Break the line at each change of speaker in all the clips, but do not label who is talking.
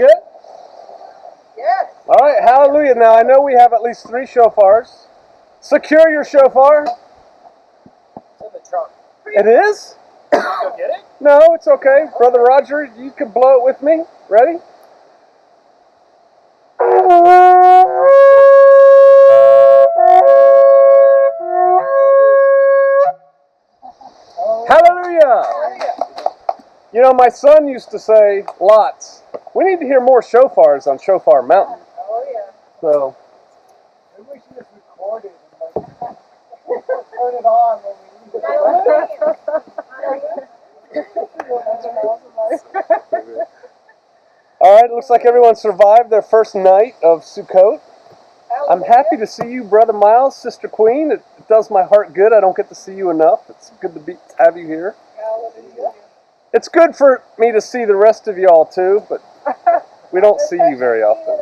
good?
Yes.
All right, hallelujah. Now, I know we have at least 3 shofars. Secure your shofar.
It's in the trunk.
It is?
Go get it?
No, it's okay. Brother Roger, you can blow it with me. Ready? Hallelujah. You know, my son used to say lots. We need to hear more shofars on Shofar Mountain.
Oh, yeah.
So,
Maybe we should just record it and turn it on when we leave it.
all right, looks like everyone survived their first night of Sukkot. I'm happy to see you, Brother Miles, Sister Queen. It does my heart good. I don't get to see you enough. It's good to have you here. It's good for me to see the rest of y'all too, but we don't see you very often.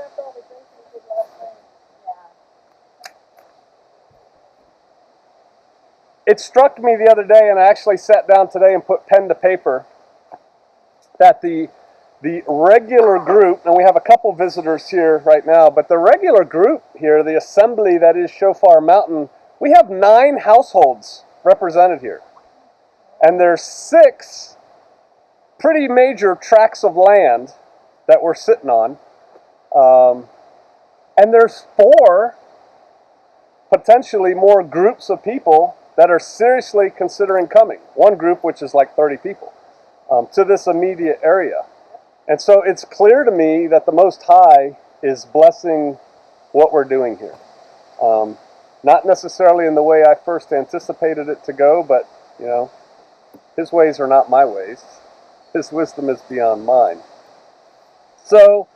It struck me the other day, and I actually sat down today and put pen to paper, that the regular group, and we have a couple visitors here right now, but the regular group here, the assembly that is Shofar Mountain, we have 9 households represented here. And there's 6 pretty major tracts of land that we're sitting on. And there's 4 potentially more groups of people that are seriously considering coming. One group, which is like 30 people, to this immediate area. And so it's clear to me that the Most High is blessing what we're doing here. Not necessarily in the way I first anticipated it to go, but, you know, His ways are not my ways. His wisdom is beyond mine. So,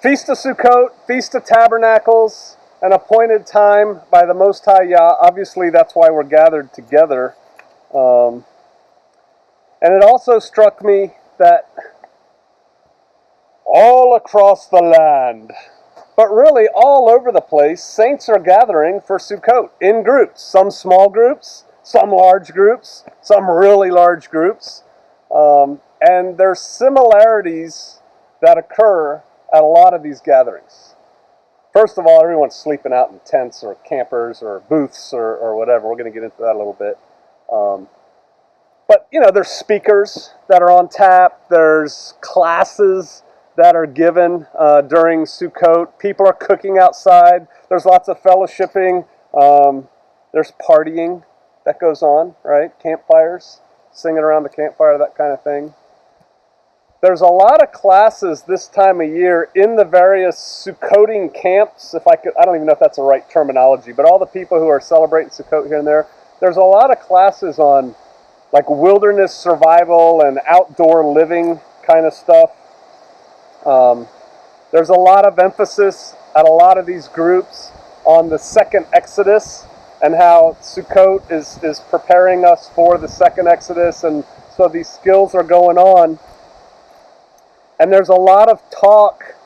Feast of Sukkot, Feast of Tabernacles, an appointed time by the Most High Yah. Obviously, that's why we're gathered together. And it also struck me that all across the land, but really all over the place, saints are gathering for Sukkot in groups. Some small groups, some large groups, some really large groups. And there's similarities that occur at a lot of these gatherings. First of all, everyone's sleeping out in tents or campers or booths or whatever. We're going to get into that a little bit. But, you know, there's speakers that are on tap. There's classes that are given during Sukkot. People are cooking outside. There's lots of fellowshipping. There's partying that goes on, right? Campfires, singing around the campfire, that kind of thing. There's a lot of classes this time of year in the various Sukkoting camps, I don't even know if that's the right terminology, but all the people who are celebrating Sukkot here and there, there's a lot of classes on like wilderness survival and outdoor living kind of stuff. There's a lot of emphasis at a lot of these groups on the second Exodus and how Sukkot is preparing us for the second Exodus, and so these skills are going on. And there's a lot of talk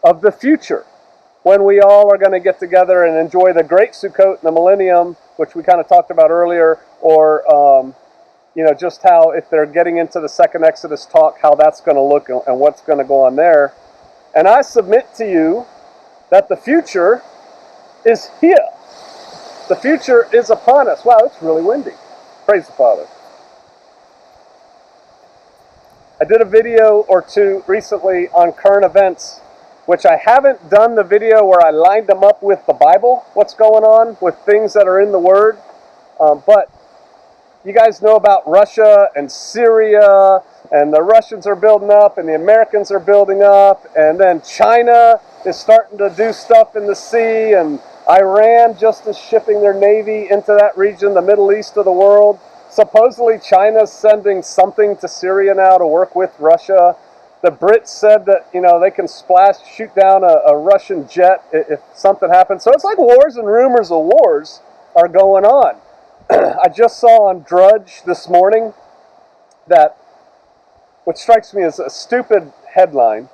of the future, when we all are going to get together and enjoy the great Sukkot in the millennium, which we kind of talked about earlier, or you know, just how if they're getting into the second Exodus talk, how that's going to look and what's going to go on there. And I submit to you that the future is here. The future is upon us. Wow, it's really windy. Praise the Father. I did a video or two recently on current events, which I haven't done the video where I lined them up with the Bible, what's going on, with things that are in the Word. But you guys know about Russia and Syria, and the Russians are building up, and the Americans are building up, and then China is starting to do stuff in the sea, and Iran just is shipping their navy into that region, the Middle East of the world. Supposedly China's sending something to Syria now to work with Russia. The Brits said that, you know, they can shoot down a Russian jet if something happens. So it's like wars and rumors of wars are going on. I just saw on Drudge this morning that, which strikes me as a stupid headline,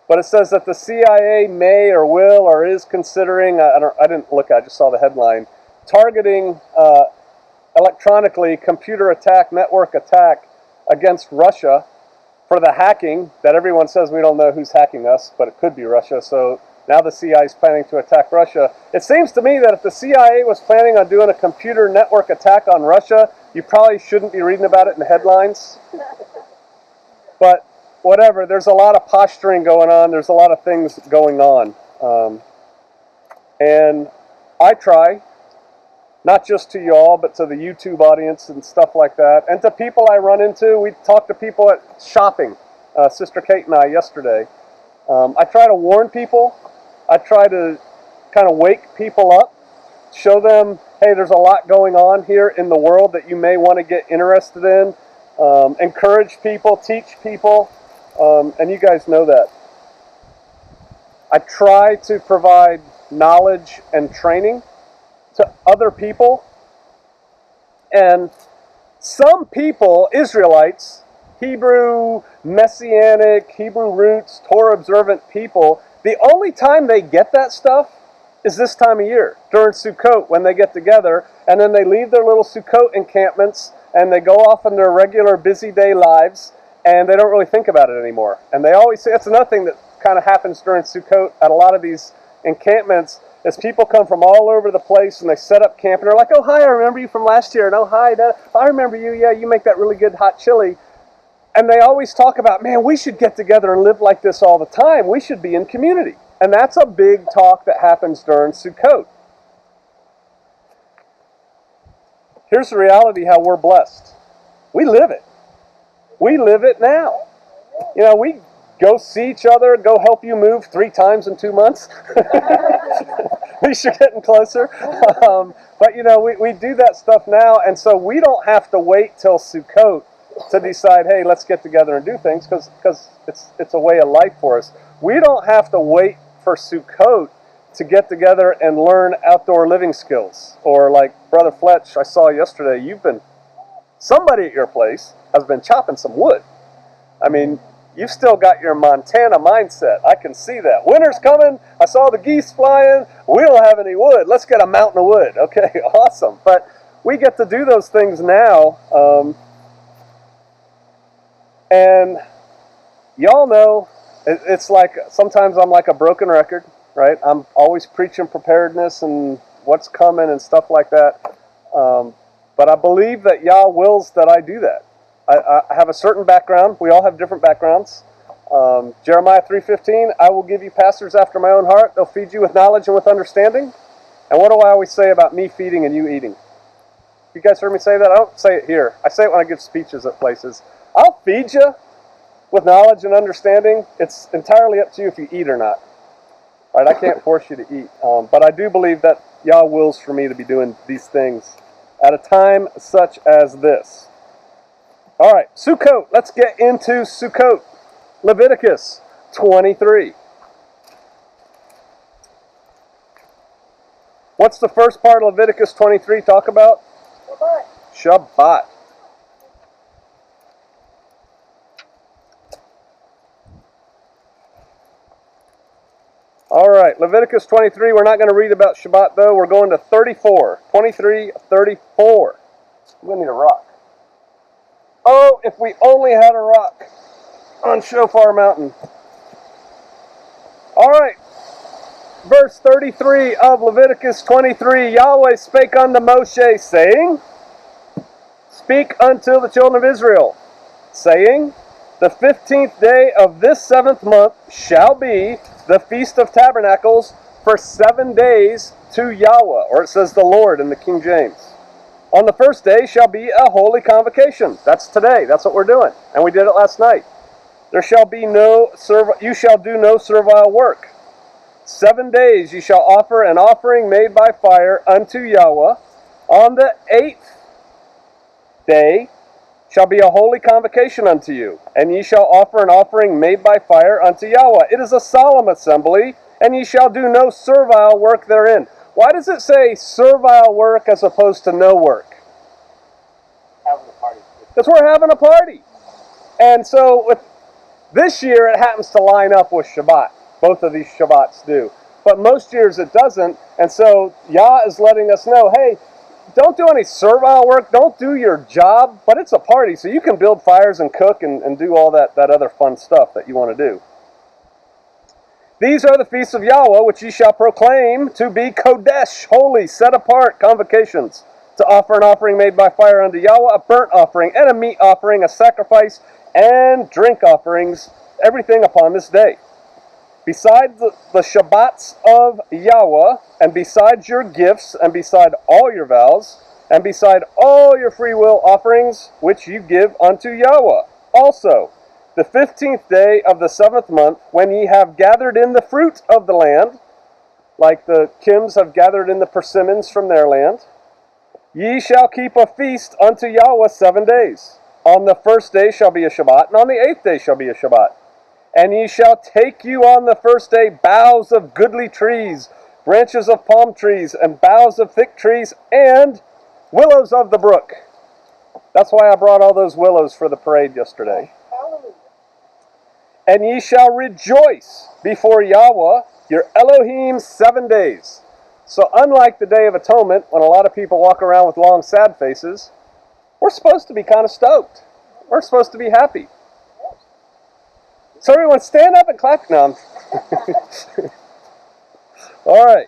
but it says that the CIA may or will or is considering, I didn't look, I just saw the headline, targeting electronically computer attack, network attack against Russia for the hacking that everyone says we don't know who's hacking us, but it could be Russia. So now the CIA is planning to attack Russia. It seems to me that if the CIA was planning on doing a computer network attack on Russia, you probably shouldn't be reading about it in the headlines. But whatever, there's a lot of posturing going on. There's a lot of things going on. And I try, not just to y'all, but to the YouTube audience and stuff like that, and to people I run into. We talked to people at shopping, Sister Kate and I, yesterday. I try to warn people. I try to kind of wake people up, show them, hey, there's a lot going on here in the world that you may want to get interested in, encourage people, teach people, and you guys know that. I try to provide knowledge and training to other people, and some people, Israelites, Hebrew, Messianic, Hebrew roots, Torah observant people, the only time they get that stuff is this time of year, during Sukkot, when they get together, and then they leave their little Sukkot encampments, and they go off in their regular busy day lives, and they don't really think about it anymore. And they always say, that's another thing that kind of happens during Sukkot at a lot of these encampments, is people come from all over the place, and they set up camp, and they're like, oh, hi, I remember you from last year, and oh, hi, I remember you, yeah, you make that really good hot chili. And they always talk about, man, we should get together and live like this all the time. We should be in community. And that's a big talk that happens during Sukkot. Here's the reality how we're blessed. We live it. We live it now. You know, we go see each other, go help you move 3 times in 2 months. At least you're getting closer. But, you know, we do that stuff now, and so we don't have to wait till Sukkot to decide, hey, let's get together and do things, because it's a way of life for us. We don't have to wait for Sukkot to get together and learn outdoor living skills. Or like Brother Fletch, I saw yesterday, somebody at your place has been chopping some wood. I mean, you've still got your Montana mindset. I can see that. Winter's coming. I saw the geese flying. We don't have any wood. Let's get a mountain of wood. Okay, awesome. But we get to do those things now. And y'all know, it's like, sometimes I'm like a broken record, right? I'm always preaching preparedness and what's coming and stuff like that. But I believe that Yah wills that I do that. I have a certain background. We all have different backgrounds. Jeremiah 3:15, I will give you pastors after my own heart. They'll feed you with knowledge and with understanding. And what do I always say about me feeding and you eating? You guys heard me say that? I don't say it here. I say it when I give speeches at places. I'll feed you with knowledge and understanding. It's entirely up to you if you eat or not. All right, I can't force you to eat. But I do believe that Yah wills for me to be doing these things at a time such as this. All right, Sukkot. Let's get into Sukkot. Leviticus 23. What's the first part of Leviticus 23 talk about? Shabbat. Shabbat. All right, Leviticus 23. We're not going to read about Shabbat, though. We're going to 34. 23, 34. I'm going to need a rock. Oh, if we only had a rock on Shofar Mountain. All right. Verse 33 of Leviticus 23. Yahweh spake unto Moshe, saying, Speak unto the children of Israel, saying, The 15th day of this 7th month shall be the Feast of Tabernacles for 7 days to Yahweh. Or it says the Lord in the King James. On the first day shall be a holy convocation. That's today. That's what we're doing. And we did it last night. There shall be you shall do no servile work. 7 days you shall offer an offering made by fire unto Yahweh. On the 8th day shall be a holy convocation unto you, and ye shall offer an offering made by fire unto Yahweh. It is a solemn assembly, and ye shall do no servile work therein. Why does it say servile work as opposed to no work?
Having a party.
Because we're having a party. And so with this year it happens to line up with Shabbat. Both of these Shabbats do. But most years it doesn't. And so Yah is letting us know, hey, don't do any servile work. Don't do your job, but it's a party, so you can build fires and cook and do all that other fun stuff that you want to do. These are the feasts of Yahweh, which ye shall proclaim to be Kodesh, holy, set apart, convocations, to offer an offering made by fire unto Yahweh, a burnt offering, and a meat offering, a sacrifice, and drink offerings, everything upon this day. Besides the Shabbats of Yahweh, and besides your gifts, and beside all your vows, and beside all your free will offerings, which you give unto Yahweh. Also, the 15th day of the 7th month, when ye have gathered in the fruit of the land, like the Kims have gathered in the persimmons from their land, ye shall keep a feast unto Yahweh 7 days. On the first day shall be a Shabbat, and on the 8th day shall be a Shabbat. And ye shall take you on the first day boughs of goodly trees, branches of palm trees, and boughs of thick trees, and willows of the brook. That's why I brought all those willows for the parade yesterday.
Hallelujah.
And ye shall rejoice before Yahweh, your Elohim, 7 days. So unlike the Day of Atonement, when a lot of people walk around with long, sad faces, we're supposed to be kind of stoked. We're supposed to be happy. So everyone stand up and clap now. All right.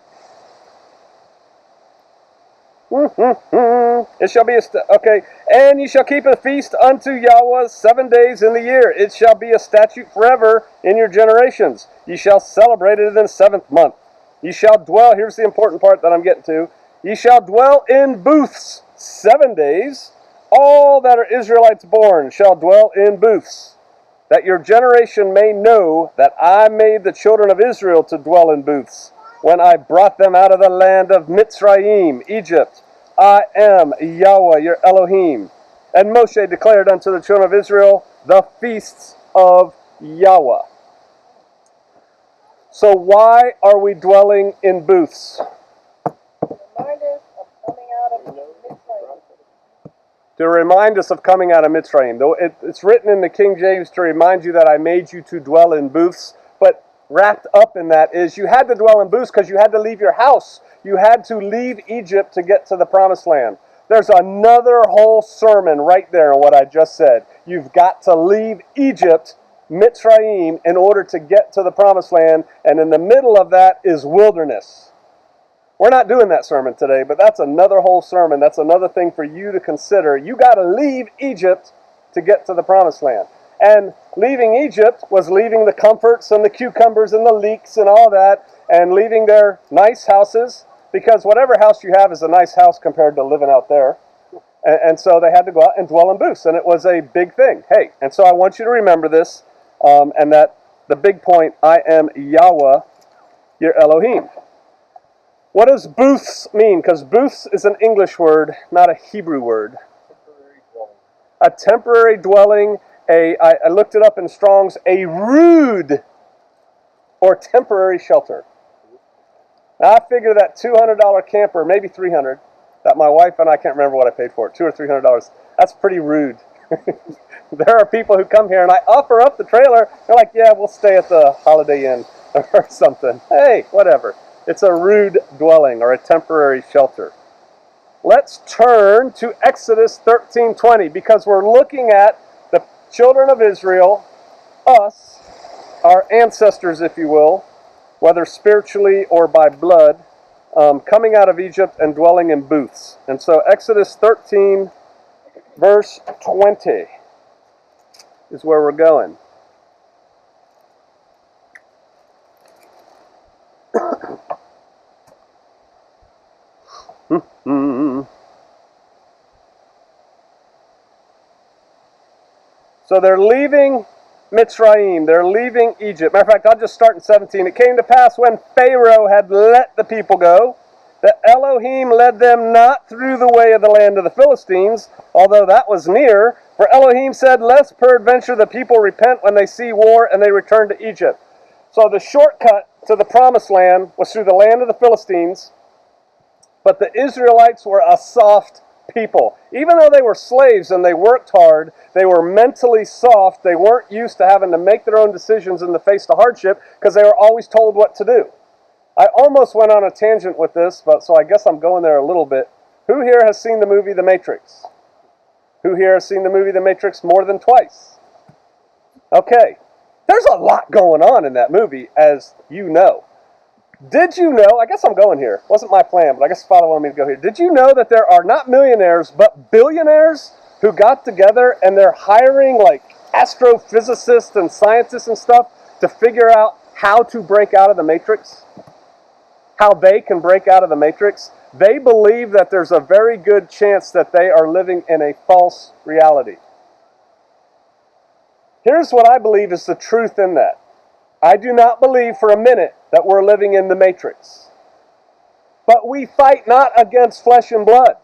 It shall be okay. And ye shall keep a feast unto Yahweh 7 days in the year. It shall be a statute forever in your generations. Ye shall celebrate it in the 7th month. Ye shall dwell, here's the important part that I'm getting to. Ye shall dwell in booths 7 days. All that are Israelites born shall dwell in booths, that your generation may know that I made the children of Israel to dwell in booths, when I brought them out of the land of Mitzrayim, Egypt. I am Yahweh, your Elohim. And Moshe declared unto the children of Israel the feasts of Yahweh. So why are we dwelling in booths?
Remind us of coming out of Mitzrayim.
To remind us of coming out of Mitzrayim. Though it's written in the King James to remind you that I made you to dwell in booths, but wrapped up in that is you had to dwell in booths because you had to leave your house. You had to leave Egypt to get to the Promised Land. There's another whole sermon right there in what I just said. You've got to leave Egypt, Mitzrayim, in order to get to the Promised Land, and in the middle of that is wilderness. We're not doing that sermon today, but that's another whole sermon. That's another thing for you to consider. You got to leave Egypt to get to the Promised Land. And leaving Egypt was leaving the comforts and the cucumbers and the leeks and all that, and leaving their nice houses, because whatever house you have is a nice house compared to living out there. And so they had to go out and dwell in booths, and it was a big thing. Hey, and so I want you to remember this, and that the big point, I am Yahweh, your Elohim. What does booths mean? Because booths is an English word, not a Hebrew word. A temporary dwelling. I looked it up in Strong's, a rude or temporary shelter. Now I figure that $200 camper, maybe $300, that my wife and I can't remember what I paid for it, $200 or $300. That's pretty rude. There are people who come here and I offer up the trailer. They're like, yeah, we'll stay at the Holiday Inn or something. Hey, whatever. It's a rude dwelling or a temporary shelter. Let's turn to Exodus 13:20 because we're looking at the children of Israel, us, our ancestors, if you will, whether spiritually or by blood, coming out of Egypt and dwelling in booths. And so Exodus 13, verse 20 is where we're going. So they're leaving Mitzrayim. They're leaving Egypt. Matter of fact, I'll just start in 17. It came to pass when Pharaoh had let the people go, that Elohim led them not through the way of the land of the Philistines, although that was near. For Elohim said, lest peradventure the people repent when they see war and they return to Egypt. So the shortcut to the Promised Land was through the land of the Philistines, but the Israelites were a soft people. Even though they were slaves and they worked hard, they were mentally soft. They weren't used to having to make their own decisions in the face of hardship because they were always told what to do. I almost went on a tangent with this, but so I guess I'm going there a little bit. Who here has seen the movie The Matrix? Who here has seen the movie The Matrix more than twice? Okay. There's a lot going on in that movie, as you know. Did you know, I guess I'm going here. Wasn't my plan, but I guess Father wanted me to go here. Did you know that there are not millionaires, but billionaires who got together and they're hiring like astrophysicists and scientists and stuff to figure out how to break out of the Matrix? How they can break out of the Matrix? They believe that there's a very good chance that they are living in a false reality. Here's what I believe is the truth in that. I do not believe for a minute that we're living in the Matrix. But we fight not against flesh and blood,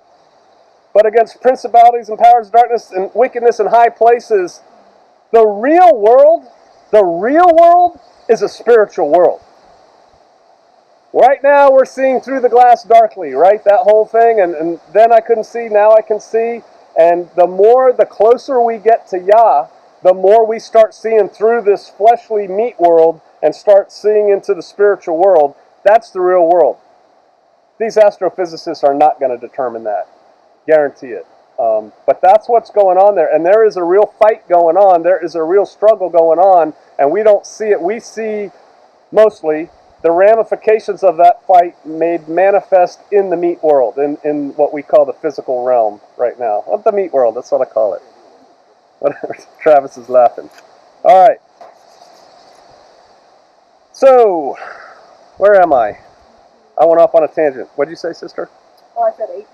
but against principalities and powers of darkness and wickedness in high places. The real world is a spiritual world. Right now we're seeing through the glass darkly, right? That whole thing, and then I couldn't see, now I can see. And the closer we get to Yah, the more we start seeing through this fleshly meat world and start seeing into the spiritual world. That's the real world. These astrophysicists are not going to determine that. Guarantee it. But that's what's going on there. And there is a real fight going on. There is a real struggle going on. And we don't see it. We see mostly the ramifications of that fight made manifest in the meat world, in what we call the physical realm right now. Of the meat world, that's what I call it. Whatever. Travis is laughing. All right. So, where am I? I went off on a tangent. What did you say, sister?
Oh, I said 18.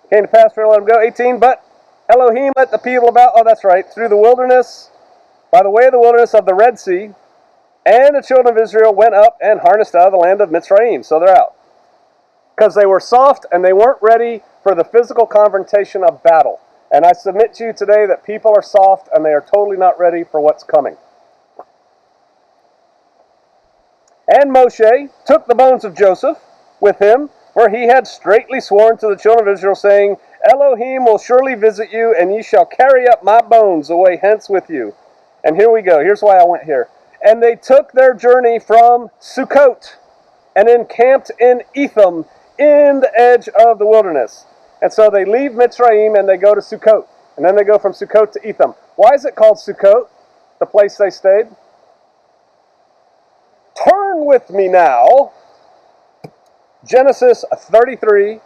Came to pass for let him go. 18. But Elohim let the people about. Oh, that's right. Through the wilderness, by the way of the wilderness of the Red Sea, and the children of Israel went up and harnessed out of the land of Mitzrayim. So they're out. Because they were soft and they weren't ready for the physical confrontation of battle. And I submit to you today that people are soft and they are totally not ready for what's coming. And Moshe took the bones of Joseph with him, for he had straitly sworn to the children of Israel, saying, Elohim will surely visit you, and ye shall carry up my bones away hence with you. And here we go. Here's why I went here. And they took their journey from Sukkot and encamped in Etham in the edge of the wilderness. And so they leave Mitzrayim and they go to Sukkot. And then they go from Sukkot to Etham. Why is it called Sukkot, the place they stayed? Turn with me now. Genesis 33,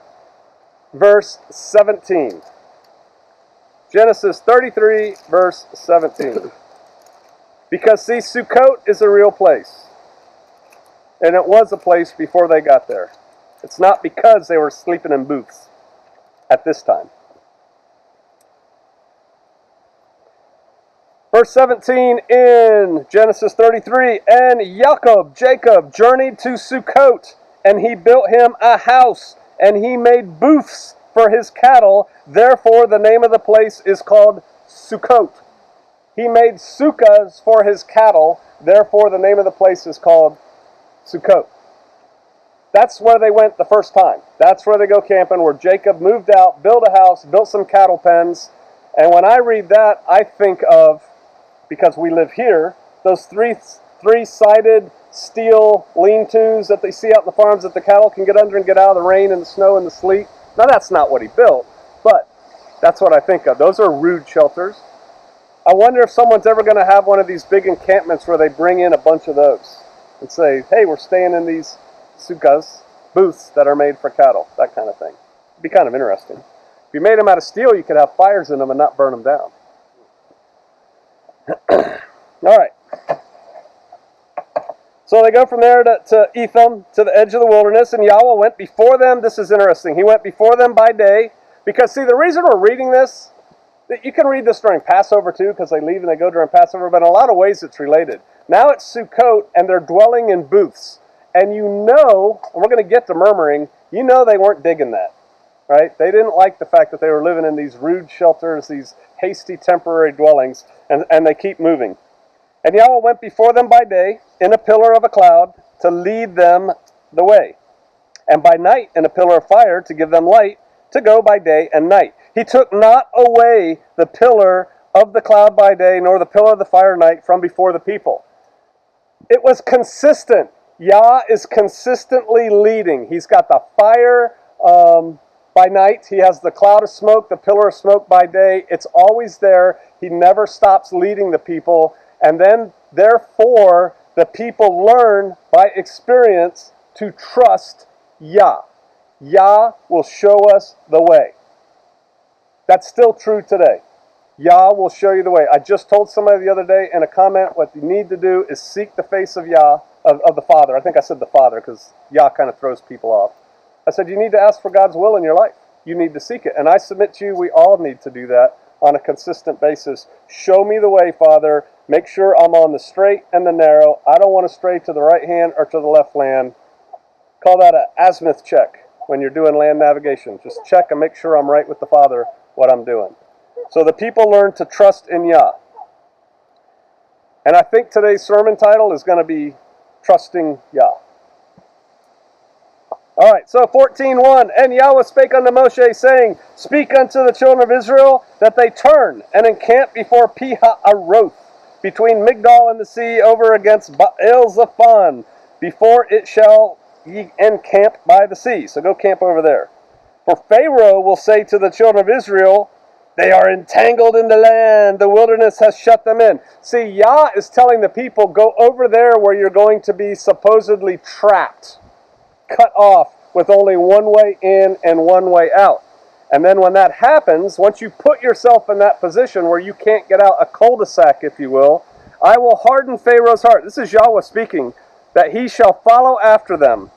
verse 17. Genesis 33, verse 17. Because, see, Sukkot is a real place. And it was a place before they got there. It's not because they were sleeping in booths at this time. Verse 17 in Genesis 33, and Jacob journeyed to Sukkot, and he built him a house, and he made booths for his cattle. Therefore the name of the place is called Sukkot. He made sukkahs for his cattle. Therefore the name of the place is called Sukkot. That's where they went the first time. That's where they go camping, where Jacob moved out, built a house, built some cattle pens. And when I read that, I think of, because we live here, those three-sided steel lean-tos that they see out in the farms that the cattle can get under and get out of the rain and the snow and the sleet. Now that's not what he built, but that's what I think of. Those are rude shelters. I wonder if someone's ever going to have one of these big encampments where they bring in a bunch of those and say, hey, we're staying in these sukkahs, booths that are made for cattle, that kind of thing. It'd be kind of interesting. If you made them out of steel, you could have fires in them and not burn them down. All right. So they go from there to Etham, to the edge of the wilderness, and Yahweh went before them. This is interesting. He went before them by day. Because, see, the reason we're reading this, you can read this during Passover too, because they leave and they go during Passover, but in a lot of ways it's related. Now it's Sukkot, and they're dwelling in booths. And you know, and we're going to get to murmuring, you know they weren't digging that, right? They didn't like the fact that they were living in these rude shelters, these hasty temporary dwellings, and they keep moving. And Yahweh went before them by day in a pillar of a cloud to lead them the way, and by night in a pillar of fire to give them light to go by day and night. He took not away the pillar of the cloud by day, nor the pillar of the fire night from before the people. It was consistent. Yah is consistently leading. He's got the fire by night. He has the cloud of smoke, the pillar of smoke by day. It's always there. He never stops leading the people. And then, therefore, the people learn by experience to trust Yah. Yah will show us the way. That's still true today. Yah will show you the way. I just told somebody the other day in a comment, what you need to do is seek the face of Yah, of the Father. I think I said the Father because Yah kind of throws people off. I said you need to ask for God's will in your life. You need to seek it. And I submit to you, we all need to do that on a consistent basis. Show me the way, Father. Make sure I'm on the straight and the narrow. I don't want to stray to the right hand or to the left hand. Call that an azimuth check when you're doing land navigation. Just check and make sure I'm right with the Father, what I'm doing. So the people learn to trust in Yah. And I think today's sermon title is going to be Trusting Yah. All right, so 14:1, and Yahweh spake unto Moshe, saying, Speak unto the children of Israel, that they turn and encamp before Pi-hahiroth, between Migdol and the sea, over against Baal-zephon, before it shall ye encamp by the sea. So go camp over there. For Pharaoh will say to the children of Israel, They are entangled in the land, the wilderness has shut them in. See, Yah is telling the people, go over there where you're going to be supposedly trapped, cut off with only one way in and one way out. And then when that happens, once you put yourself in that position where you can't get out, a cul-de-sac, if you will, I will harden Pharaoh's heart. This is Yahweh speaking, that he shall follow after them.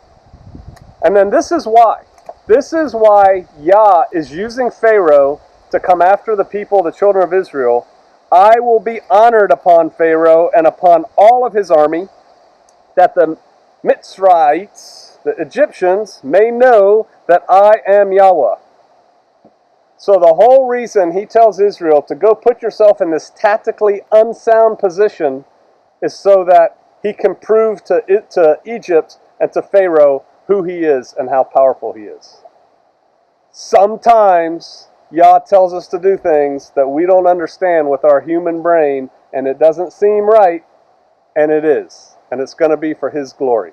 And then this is why. This is why Yah is using Pharaoh to come after the people, the children of Israel. I will be honored upon Pharaoh and upon all of his army, that the Mitzrayites, the Egyptians, may know that I am Yahweh. So the whole reason he tells Israel to go put yourself in this tactically unsound position is so that he can prove to Egypt and to Pharaoh who he is and how powerful he is. Sometimes Yah tells us to do things that we don't understand with our human brain, and it doesn't seem right, and it is. And it's going to be for his glory.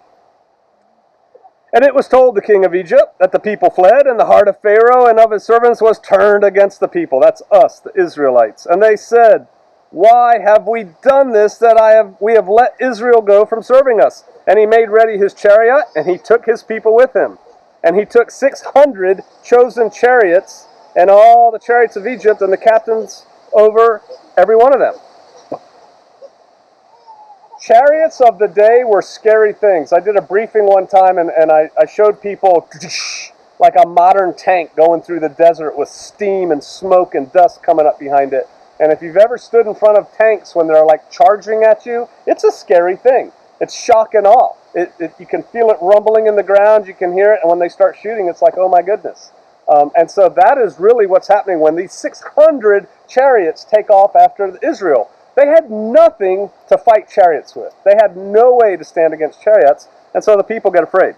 And it was told the king of Egypt that the people fled, and the heart of Pharaoh and of his servants was turned against the people. That's us, the Israelites. And they said, Why have we done this, that we have let Israel go from serving us? And he made ready his chariot, and he took his people with him. And he took 600 chosen chariots, and all the chariots of Egypt, and the captains over every one of them. Chariots of the day were scary things. I did a briefing one time, and I showed people like a modern tank going through the desert with steam and smoke and dust coming up behind it. And if you've ever stood in front of tanks when they're like charging at you, it's a scary thing. It's shock and awe. You can feel it rumbling in the ground, you can hear it, and when they start shooting, it's like, oh my goodness. And so that is really what's happening when these 600 chariots take off after Israel. They had nothing to fight chariots with. They had no way to stand against chariots, and so the people get afraid.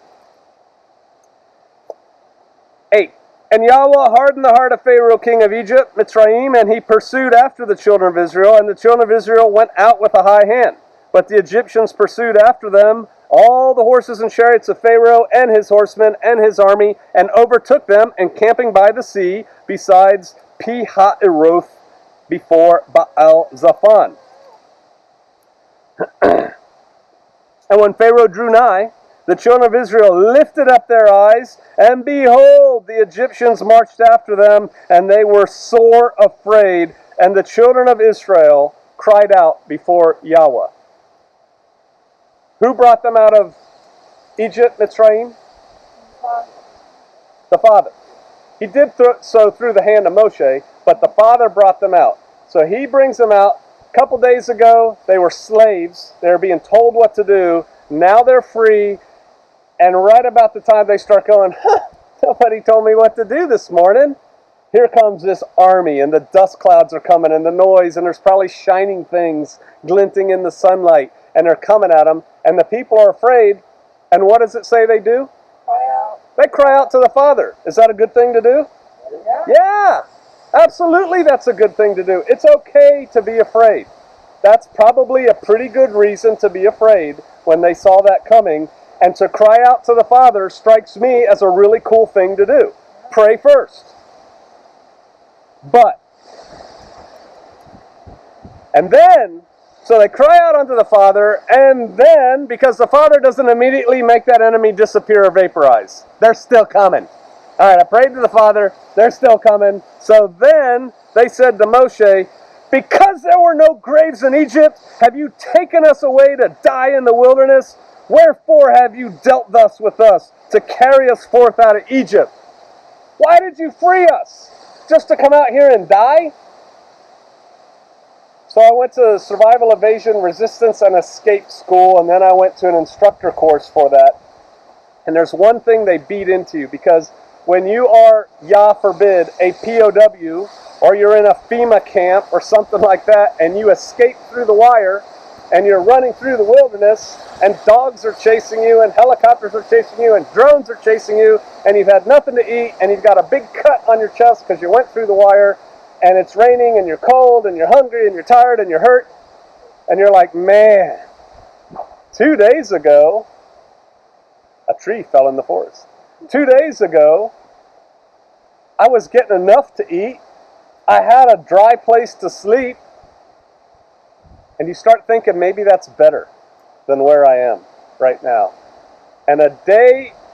8. And Yahweh hardened the heart of Pharaoh, king of Egypt, Mitzrayim, and he pursued after the children of Israel, and the children of Israel went out with a high hand. But the Egyptians pursued after them all the horses and chariots of Pharaoh and his horsemen and his army, and overtook them, encamping by the sea, besides Pi-hahiroth, before Baal-zephon. And when Pharaoh drew nigh, the children of Israel lifted up their eyes, and behold, the Egyptians marched after them, and they were sore afraid, and the children of Israel cried out before Yahweh. Who brought them out of Egypt, Mitzrayim? The Father. He did so through the hand of Moshe, but the Father brought them out. So he brings them out. A couple days ago, they were slaves. They were being told what to do. Now they're free. And right about the time they start going, nobody told me what to do this morning. Here comes this army, and the dust clouds are coming, and the noise, and there's probably shining things glinting in the sunlight, and they're coming at them, and the people are afraid. And what does it say they do?
Cry out.
They cry out to the Father. Is that a good thing to do? Yeah, absolutely that's a good thing to do. It's okay to be afraid. That's probably a pretty good reason to be afraid when they saw that coming. And to cry out to the Father strikes me as a really cool thing to do. pray first. And then, so they cry out unto the Father, and then, because the Father doesn't immediately make that enemy disappear or vaporize, they're still coming. All right, I prayed to the Father, they're still coming. So then they said to Moshe, because there were no graves in Egypt, have you taken us away to die in the wilderness? Wherefore have you dealt thus with us, to carry us forth out of Egypt? Why did you free us? Just to come out here and die? So I went to Survival, Evasion, Resistance, and Escape School, and then I went to an instructor course for that. And there's one thing they beat into you, because when you are, Yah forbid, a POW, or you're in a FEMA camp or something like that, and you escape through the wire, and you're running through the wilderness, and dogs are chasing you, and helicopters are chasing you, and drones are chasing you, and you've had nothing to eat, and you've got a big cut on your chest because you went through the wire, and it's raining, and you're cold, and you're hungry, and you're tired, and you're hurt, and you're like, man, 2 days ago, a tree fell in the forest. 2 days ago, I was getting enough to eat. I had a dry place to sleep. And you start thinking maybe that's better than where I am right now. And a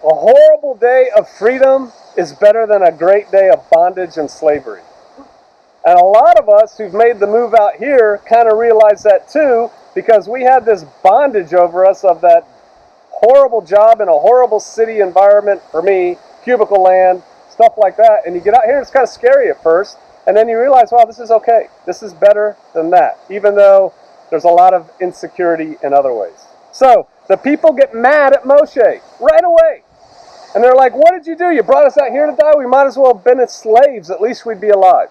horrible day of freedom is better than a great day of bondage and slavery. And a lot of us who've made the move out here kind of realize that too, because we had this bondage over us of that horrible job in a horrible city environment, for me, cubicle land, stuff like that. And you get out here, it's kind of scary at first, and then you realize, wow, this is okay. This is better than that, even though there's a lot of insecurity in other ways. So the people get mad at Moshe right away. And they're like, what did you do? You brought us out here to die? We might as well have been as slaves. At least we'd be alive.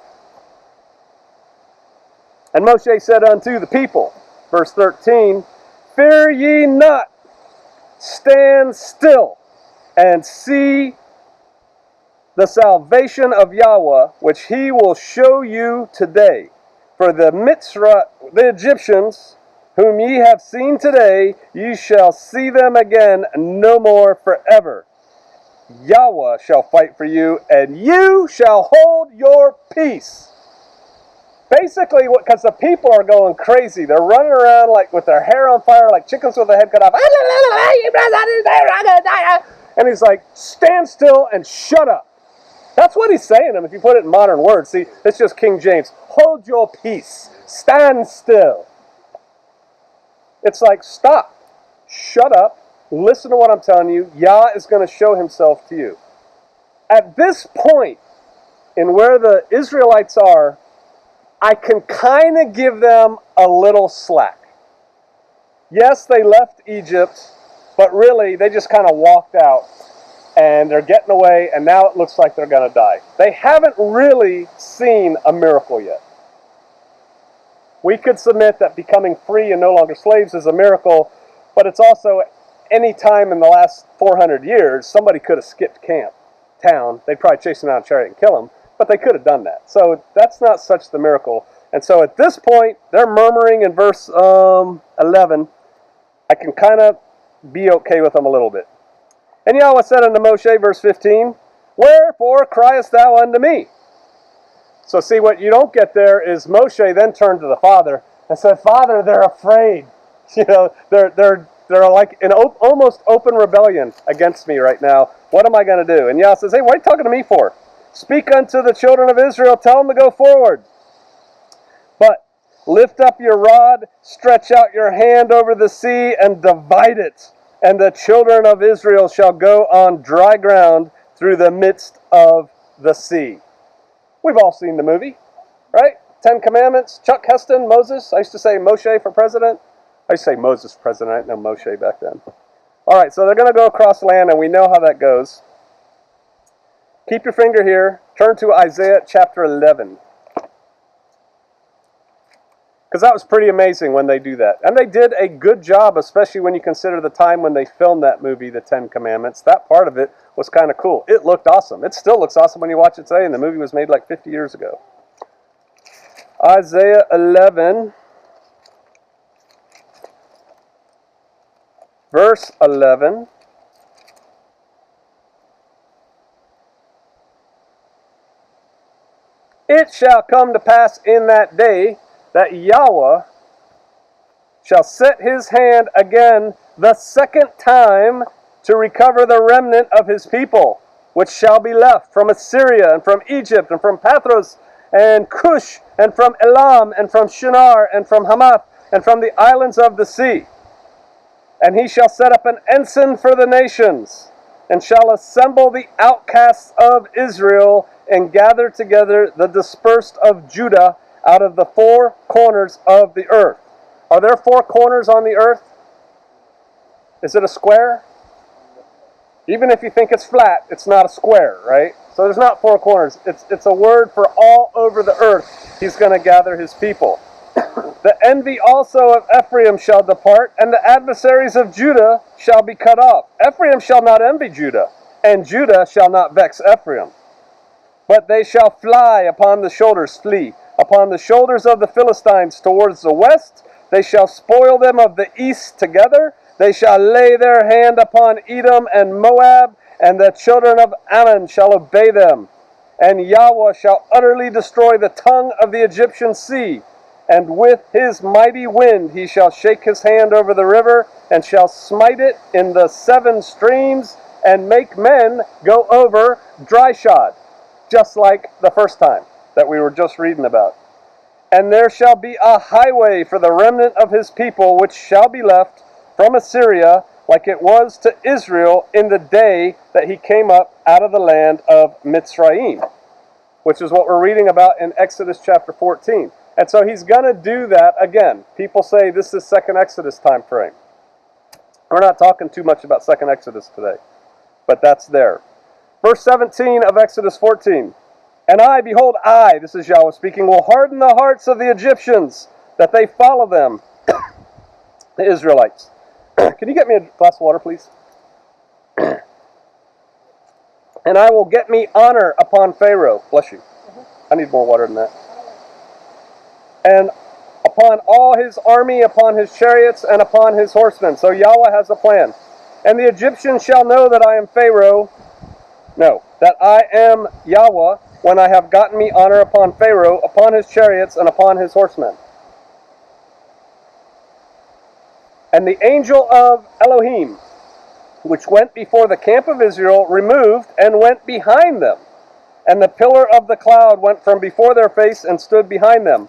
And Moshe said unto the people, verse 13, fear ye not, stand still, and see the salvation of Yahweh, which he will show you today. For the the Egyptians, whom ye have seen today, ye shall see them again no more forever. Yahweh shall fight for you, and you shall hold your peace. Basically, because the people are going crazy. They're running around like with their hair on fire, like chickens with their head cut off. And he's like, stand still and shut up. That's what he's saying to them, if you put it in modern words. See, it's just King James. Hold your peace. Stand still. It's like, stop. Shut up. Listen to what I'm telling you. Yah is going to show himself to you. At this point, in where the Israelites are, I can kind of give them a little slack. Yes, they left Egypt, but really, they just kind of walked out. And they're getting away, and now it looks like they're going to die. They haven't really seen a miracle yet. We could submit that becoming free and no longer slaves is a miracle, but it's also any time in the last 400 years, somebody could have skipped town. They'd probably chase them out in a chariot and kill them, but they could have done that. So that's not such the miracle. And so at this point, they're murmuring in verse 11. I can kind of be okay with them a little bit. And Yahweh said unto Moshe, verse 15, wherefore criest thou unto me? So see, what you don't get there is Moshe then turned to the Father and said, Father, they're afraid. You know, they're like in almost open rebellion against me right now. What am I going to do? And Yah says, hey, what are you talking to me for? Speak unto the children of Israel, tell them to go forward. But lift up your rod, stretch out your hand over the sea, and divide it. And the children of Israel shall go on dry ground through the midst of the sea. We've all seen the movie, right? 10 Commandments, Chuck Heston, Moses. I used to say Moshe for president. I used to say Moses for president. I didn't know Moshe back then. All right, so they're going to go across land, and we know how that goes. Keep your finger here. Turn to Isaiah chapter 11. Because that was pretty amazing when they do that. And they did a good job, especially when you consider the time when they filmed that movie, The 10 Commandments. That part of it was kind of cool. It looked awesome. It still looks awesome when you watch it today, and the movie was made like 50 years ago. Isaiah 11, verse 11. It shall come to pass in that day that Yahweh shall set his hand again the second time to recover the remnant of his people, which shall be left from Assyria, and from Egypt, and from Pathros, and Cush, and from Elam, and from Shinar, and from Hamath, and from the islands of the sea. And he shall set up an ensign for the nations, and shall assemble the outcasts of Israel, and gather together the dispersed of Judah out of the four corners of the earth. Are there four corners on the earth? Is it a square? Even if you think it's flat, it's not a square, right? So there's not four corners. It's a word for all over the earth. He's going to gather his people. The envy also of Ephraim shall depart, and the adversaries of Judah shall be cut off. Ephraim shall not envy Judah, and Judah shall not vex Ephraim. But they shall flee upon the shoulders of the Philistines towards the west. They shall spoil them of the east together. They shall lay their hand upon Edom and Moab, and the children of Ammon shall obey them. And Yahweh shall utterly destroy the tongue of the Egyptian sea. And with his mighty wind he shall shake his hand over the river, and shall smite it in the seven streams, and make men go over dryshod, just like the first time that we were just reading about. And there shall be a highway for the remnant of his people, which shall be left from Assyria, like it was to Israel in the day that he came up out of the land of Mitzrayim, which is what we're reading about in Exodus chapter 14. And so he's going to do that again. People say this is second Exodus time frame. We're not talking too much about second Exodus today, but that's there. Verse 17 of Exodus 14. And I, behold, I, this is Yahweh speaking, will harden the hearts of the Egyptians, that they follow them, the Israelites. Can you get me a glass of water, please? And I will get me honor upon Pharaoh. Bless you. I need more water than that. And upon all his army, upon his chariots, and upon his horsemen. So Yahweh has a plan. And the Egyptians shall know that I am Pharaoh. No, that I am Yahweh, when I have gotten me honor upon Pharaoh, upon his chariots, and upon his horsemen. And the angel of Elohim, which went before the camp of Israel, removed and went behind them. And the pillar of the cloud went from before their face and stood behind them.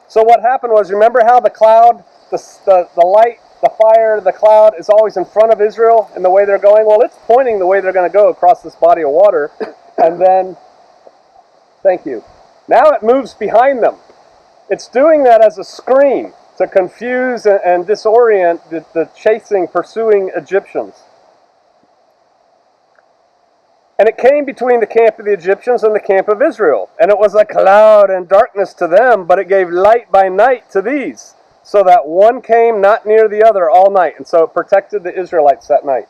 So what happened was, remember how the cloud, the light, the fire, the cloud is always in front of Israel in the way they're going? Well, it's pointing the way they're going to go across this body of water. And then, thank you. Now it moves behind them. It's doing that as a screen to confuse and disorient the chasing, pursuing Egyptians. And it came between the camp of the Egyptians and the camp of Israel. And it was a cloud and darkness to them, but it gave light by night to these, so that one came not near the other all night. And so it protected the Israelites that night.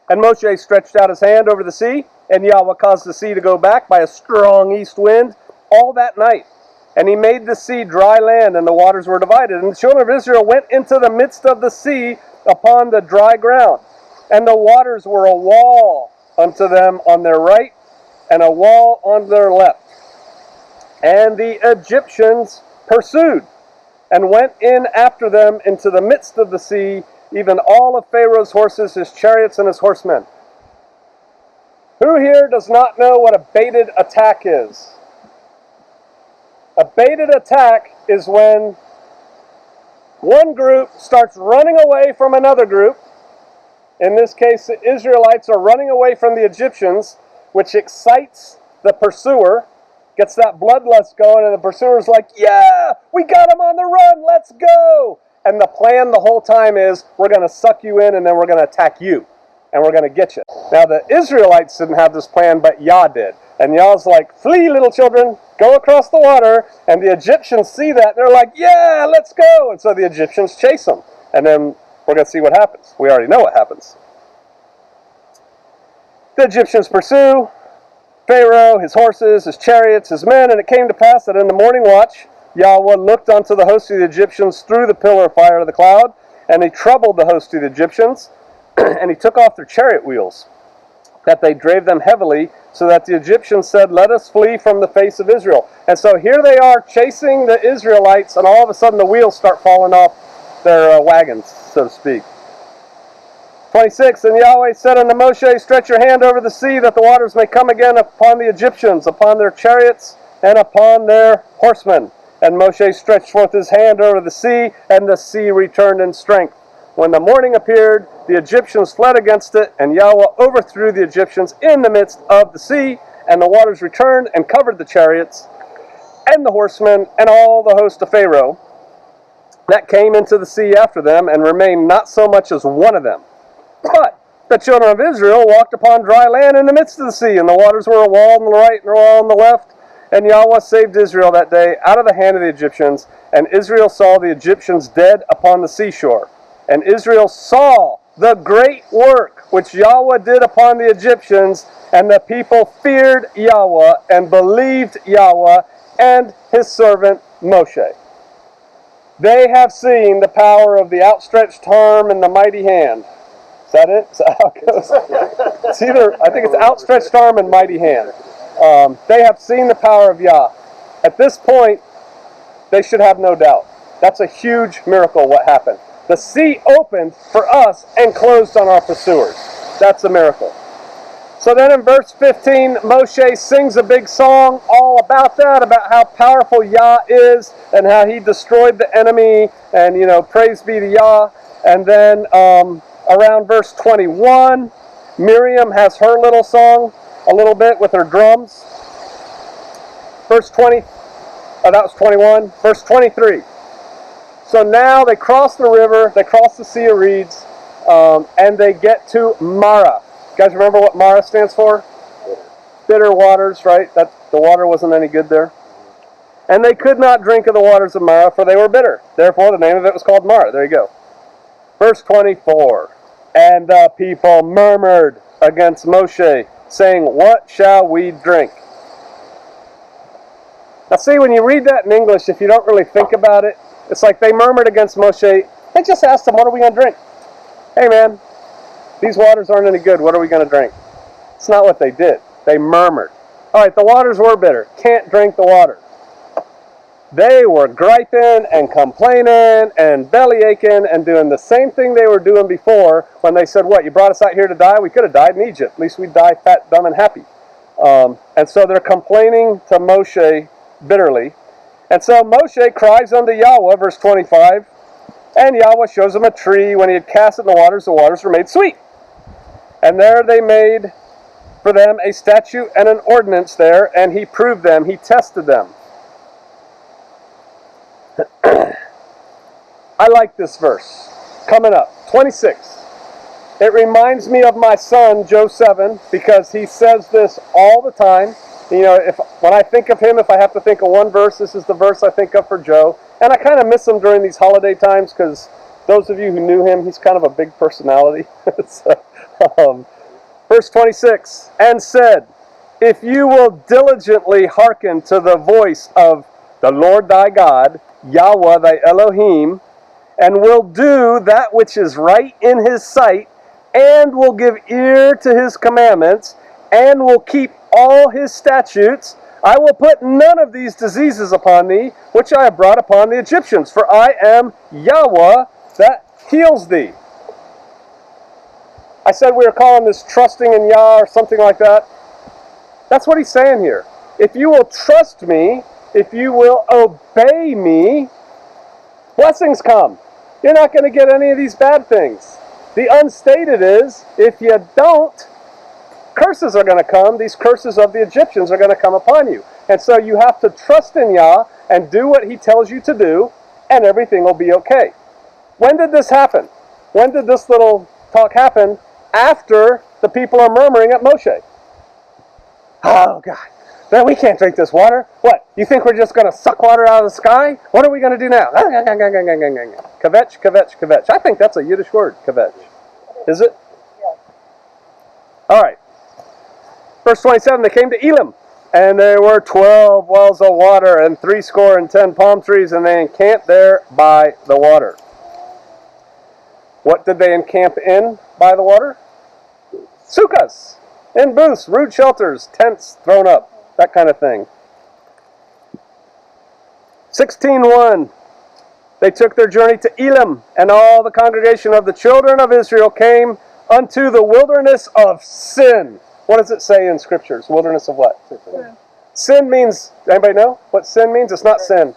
And Moshe stretched out his hand over the sea, and Yahweh caused the sea to go back by a strong east wind all that night. And he made the sea dry land, and the waters were divided. And the children of Israel went into the midst of the sea upon the dry ground. And the waters were a wall unto them on their right, and a wall on their left. And the Egyptians pursued, and went in after them into the midst of the sea, even all of Pharaoh's horses, his chariots, and his horsemen. Who here does not know what a baited attack is? A baited attack is when one group starts running away from another group. In this case, the Israelites are running away from the Egyptians, which excites the pursuer, gets that bloodlust going, and the pursuer's like, yeah, we got him on the run, let's go. And the plan the whole time is, we're going to suck you in, and then we're going to attack you, and we're going to get you. Now, the Israelites didn't have this plan, but Yah did. And Yah's like, flee, little children, go across the water. And the Egyptians see that, and they're like, yeah, let's go. And so the Egyptians chase them. And then we're going to see what happens. We already know what happens. The Egyptians pursue Pharaoh, his horses, his chariots, his men. And it came to pass that in the morning watch, Yahweh looked unto the host of the Egyptians through the pillar of fire of the cloud, and he troubled the host of the Egyptians, And he took off their chariot wheels, that they drave them heavily, so that the Egyptians said, "Let us flee from the face of Israel." And so here they are chasing the Israelites, and all of a sudden the wheels start falling off their wagons, so to speak. 26, and Yahweh said unto Moshe, "Stretch your hand over the sea, that the waters may come again upon the Egyptians, upon their chariots, and upon their horsemen." And Moshe stretched forth his hand over the sea, and the sea returned in strength. When the morning appeared, the Egyptians fled against it, and Yahweh overthrew the Egyptians in the midst of the sea, and the waters returned and covered the chariots, and the horsemen, and all the host of Pharaoh that came into the sea after them, and remained not so much as one of them. But the children of Israel walked upon dry land in the midst of the sea, and the waters were a wall on the right and a wall on the left. And Yahweh saved Israel that day out of the hand of the Egyptians, and Israel saw the Egyptians dead upon the seashore. And Israel saw the great work which Yahweh did upon the Egyptians, and the people feared Yahweh and believed Yahweh and his servant Moshe. They have seen the power of the outstretched arm and the mighty hand. Is that it? Is that how it goes? It's either, I think it's outstretched arm and mighty hand. They have seen the power of Yah. At this point, they should have no doubt. That's a huge miracle what happened. The sea opened for us and closed on our pursuers. That's a miracle. So then in verse 15, Moshe sings a big song all about that, about how powerful Yah is and how he destroyed the enemy, and, praise be to Yah. And then around verse 21, Miriam has her little song a little bit with her drums. Verse 20, that was 21. Verse 23. So now they cross the river, they cross the Sea of Reeds, and they get to Marah. You guys remember what Marah stands for? Bitter waters, right? The water wasn't any good there. And they could not drink of the waters of Marah, for they were bitter. Therefore, the name of it was called Marah. There you go. Verse 24. And the people murmured against Moshe, saying, "What shall we drink?" Now see, when you read that in English, if you don't really think about it, it's like they murmured against Moshe. They just asked him, "What are we going to drink?" Hey man, these waters aren't any good. What are we going to drink? It's not what they did. They murmured. All right, the waters were bitter. Can't drink the water. They were griping and complaining and belly aching and doing the same thing they were doing before when they said, "What, you brought us out here to die? We could have died in Egypt. At least we'd die fat, dumb, and happy." And so they're complaining to Moshe bitterly. And so Moshe cries unto Yahweh, verse 25, and Yahweh shows him a tree. When he had cast it in the waters were made sweet. And there they made for them a statute and an ordinance there, and he proved them, he tested them. I like this verse. Coming up, 26. It reminds me of my son, Joe 7, because he says this all the time. When I think of him, if I have to think of one verse, this is the verse I think of for Joe. And I kind of miss him during these holiday times, because those of you who knew him, he's kind of a big personality. Verse 26, and said, "If you will diligently hearken to the voice of the Lord thy God, Yahweh thy Elohim, and will do that which is right in his sight, and will give ear to his commandments, and will keep all his statutes, I will put none of these diseases upon thee, which I have brought upon the Egyptians, for I am Yahweh that heals thee." I said we were calling this trusting in Yah or something like that. That's what he's saying here. If you will trust me, if you will obey me, blessings come. You're not going to get any of these bad things. The unstated is, if you don't, curses are going to come. These curses of the Egyptians are going to come upon you. And so you have to trust in Yah and do what he tells you to do, and everything will be okay. When did this happen? When did this little talk happen? After the people are murmuring at Moshe. "Oh God, man, we can't drink this water. What, you think we're just going to suck water out of the sky? What are we going to do now?" Kvetch, kvetch, kvetch. I think that's a Yiddish word, kvetch. Is it? All right. Verse 27, they came to Elim, and there were 12 wells of water and 70 palm trees, and they encamped there by the water. What did they encamp in by the water? Sukkahs, in booths, rude shelters, tents thrown up, that kind of thing. 16:1. They took their journey to Elim, and all the congregation of the children of Israel came unto the wilderness of Sin. What does it say in scriptures? Wilderness of what?
Sin.
Sin means, anybody know what sin means? It's not sin.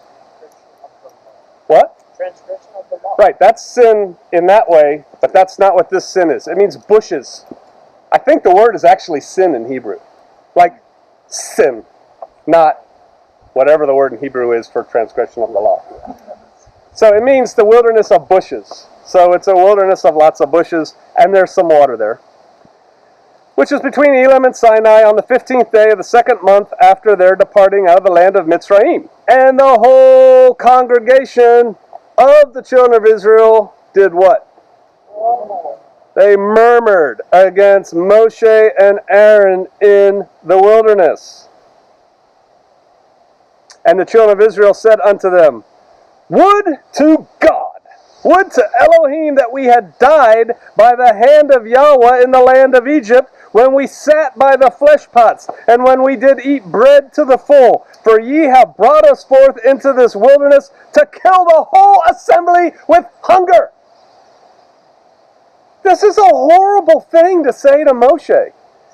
What?
Transgression of the law.
Right, that's sin in that way, but that's not what this sin is. It means bushes. I think the word is actually sin in Hebrew. Like sin, not whatever the word in Hebrew is for transgression of the law. So it means the wilderness of bushes. So it's a wilderness of lots of bushes, and there's some water there. Which is between Elim and Sinai on the 15th day of the second month after their departing out of the land of Mitzrayim. And the whole congregation of the children of Israel did what? They murmured against Moshe and Aaron in the wilderness. And the children of Israel said unto them, Would to God, would to Elohim that we had died by the hand of Yahweh in the land of Egypt, when we sat by the flesh pots, and when we did eat bread to the full. For ye have brought us forth into this wilderness to kill the whole assembly with hunger. This is a horrible thing to say to Moshe.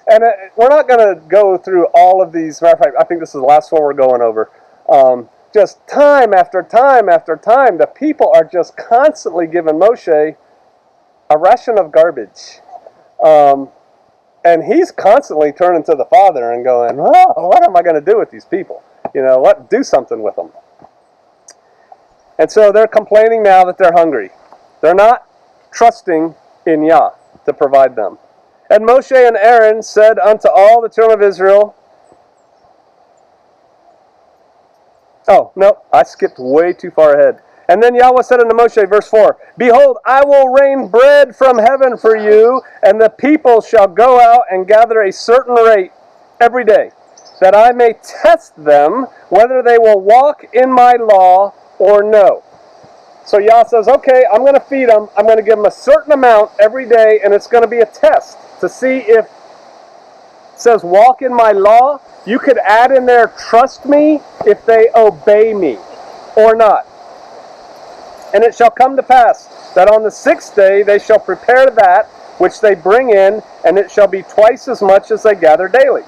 And we're not going to go through all of these. Matter of fact, I think this is the last one we're going over. Just time after time after time, the people are just constantly giving Moshe a ration of garbage. And he's constantly turning to the Father and going, oh, what am I going to do with these people? Do something with them. And so they're complaining now that they're hungry. They're not trusting in Yah to provide them. And Moshe and Aaron said unto all the children of Israel, oh, no, I skipped way too far ahead. And then Yahweh said unto Moshe, verse 4, Behold, I will rain bread from heaven for you, and the people shall go out and gather a certain rate every day, that I may test them whether they will walk in my law or no. So Yah says, okay, I'm going to feed them. I'm going to give them a certain amount every day, and it's going to be a test to see if it says walk in my law. You could add in there, trust me if they obey me or not. And it shall come to pass that on the 6th day they shall prepare that which they bring in, and it shall be twice as much as they gather daily.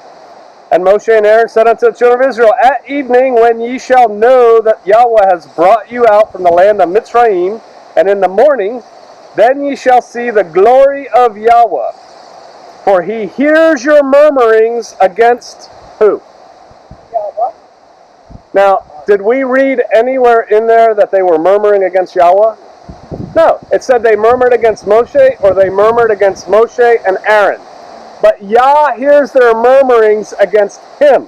And Moshe and Aaron said unto the children of Israel, At evening, when ye shall know that Yahweh has brought you out from the land of Mitzrayim, and in the morning, then ye shall see the glory of Yahweh. For he hears your murmurings against who?
Yahweh.
Now, did we read anywhere in there that they were murmuring against Yahweh? No. It said they murmured against Moshe, or they murmured against Moshe and Aaron. But Yah hears their murmurings against him.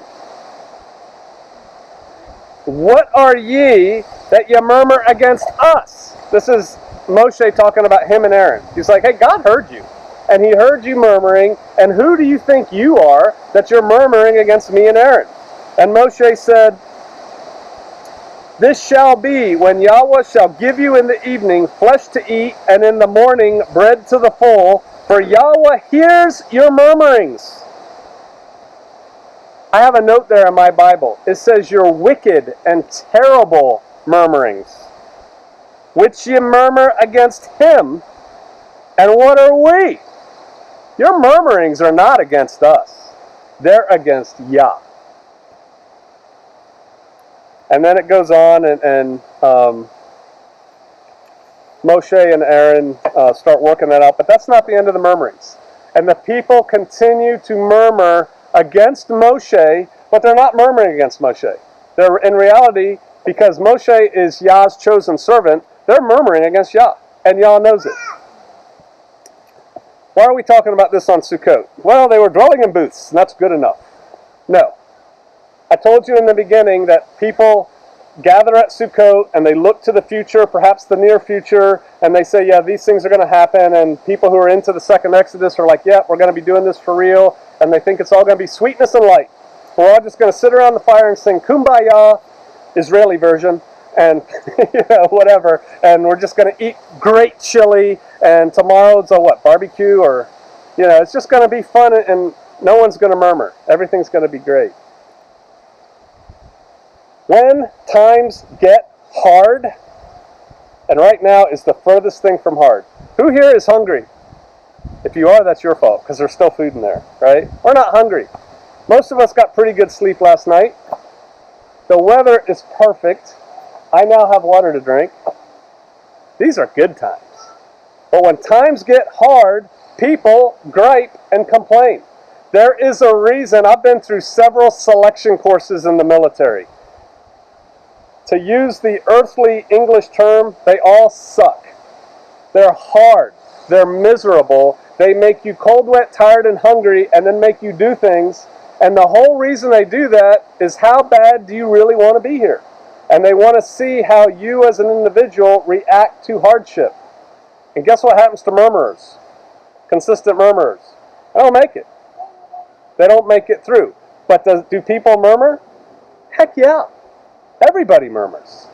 What are ye that ye murmur against us? This is Moshe talking about him and Aaron. He's like, hey, God heard you. And he heard you murmuring. And who do you think you are that you're murmuring against me and Aaron? And Moshe said, This shall be when Yahweh shall give you in the evening flesh to eat, and in the morning bread to the full, for Yahweh hears your murmurings. I have a note there in my Bible. It says your wicked and terrible murmurings, which ye murmur against him. And what are we? Your murmurings are not against us. They're against Yah. And then it goes on, and Moshe and Aaron start working that out. But that's not the end of the murmurings. And the people continue to murmur against Moshe, but they're not murmuring against Moshe. They're, in reality, because Moshe is Yah's chosen servant, they're murmuring against Yah. And Yah knows it. Why are we talking about this on Sukkot? Well, they were dwelling in booths, and that's good enough. No. I told you in the beginning that people gather at Sukkot and they look to the future, perhaps the near future, and they say, yeah, these things are going to happen, and people who are into the second Exodus are like, yeah, we're going to be doing this for real, and they think it's all going to be sweetness and light. We're all just going to sit around the fire and sing Kumbaya, Israeli version, and whatever, and we're just going to eat great chili, and tomorrow's a barbecue, or it's just going to be fun, and no one's going to murmur. Everything's going to be great. When times get hard, and right now is the furthest thing from hard. Who here is hungry? If you are, that's your fault, because there's still food in there, right? We're not hungry. Most of us got pretty good sleep last night. The weather is perfect. I now have water to drink. These are good times. But when times get hard, people gripe and complain. There is a reason. I've been through several selection courses in the military. To use the earthly English term, they all suck. They're hard. They're miserable. They make you cold, wet, tired, and hungry, and then make you do things. And the whole reason they do that is, how bad do you really want to be here? And they want to see how you as an individual react to hardship. And guess what happens to murmurers? Consistent murmurers. They don't make it. They don't make it through. But do people murmur? Heck yeah. Everybody murmurs.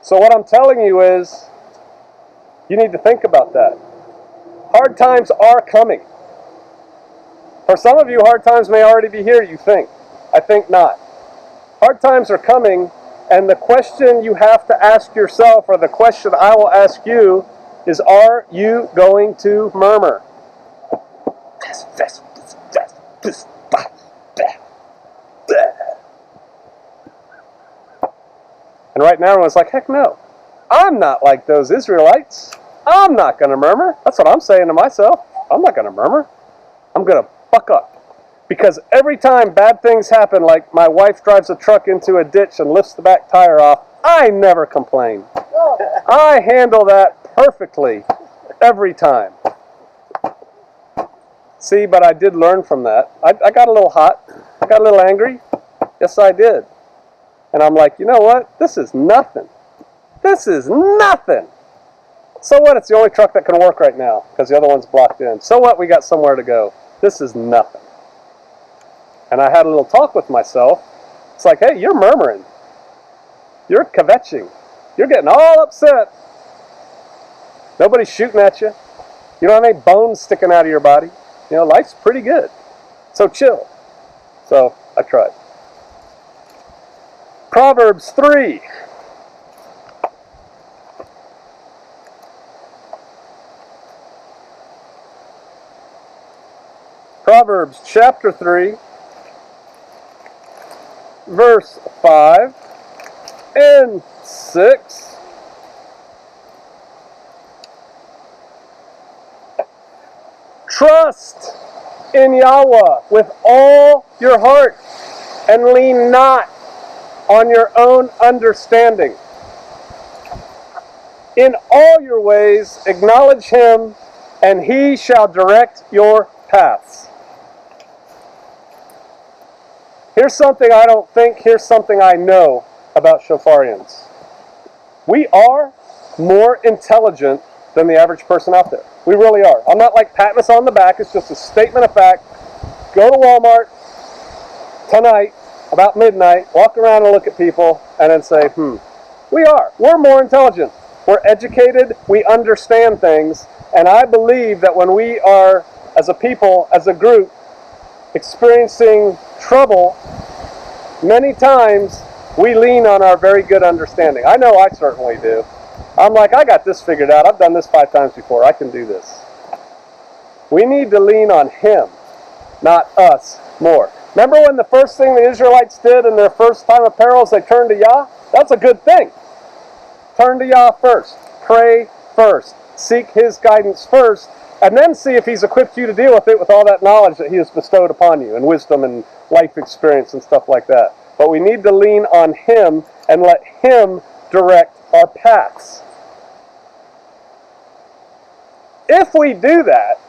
So what I'm telling you is, you need to think about that. Hard times are coming. For some of you, hard times may already be here, you think. I think not. Hard times are coming, and the question you have to ask yourself, or the question I will ask you, is, are you going to murmur? And right now everyone's like, heck no. I'm not like those Israelites. I'm not going to murmur. That's what I'm saying to myself. I'm not going to murmur. I'm going to buck up. Because every time bad things happen, like my wife drives a truck into a ditch and lifts the back tire off, I never complain. I handle that perfectly every time. See, but I did learn from that. I got a little hot. I got a little angry. Yes, I did. And I'm like, you know what? This is nothing. This is nothing. So what? It's the only truck that can work right now because the other one's blocked in. So what? We got somewhere to go. This is nothing. And I had a little talk with myself. It's like, hey, you're murmuring. You're kvetching. You're getting all upset. Nobody's shooting at you. You don't have any bones sticking out of your body. Life's pretty good. So chill. So I tried. Proverbs 3. Proverbs chapter 3, verse 5 and 6. Trust in Yahweh with all your heart, and lean not on your own understanding. In all your ways acknowledge him, and he shall direct your paths. Here's something I don't think, here's something I know about Shofarians. We are more intelligent than the average person out there. We really are. I'm not like patting us on the back, it's just a statement of fact. Go to Walmart tonight, about midnight, walk around and look at people, and then say, we are. We're more intelligent. We're educated, we understand things, and I believe that when we are, as a people, as a group, experiencing trouble, many times we lean on our very good understanding. I know I certainly do. I'm like, I got this figured out. I've done this 5 times before. I can do this. We need to lean on him, not us, more. Remember when the first thing the Israelites did in their first time of perils, they turned to Yah? That's a good thing. Turn to Yah first. Pray first. Seek his guidance first, and then see if he's equipped you to deal with it with all that knowledge that he has bestowed upon you, and wisdom and life experience and stuff like that. But we need to lean on him and let him direct our paths. If we do that,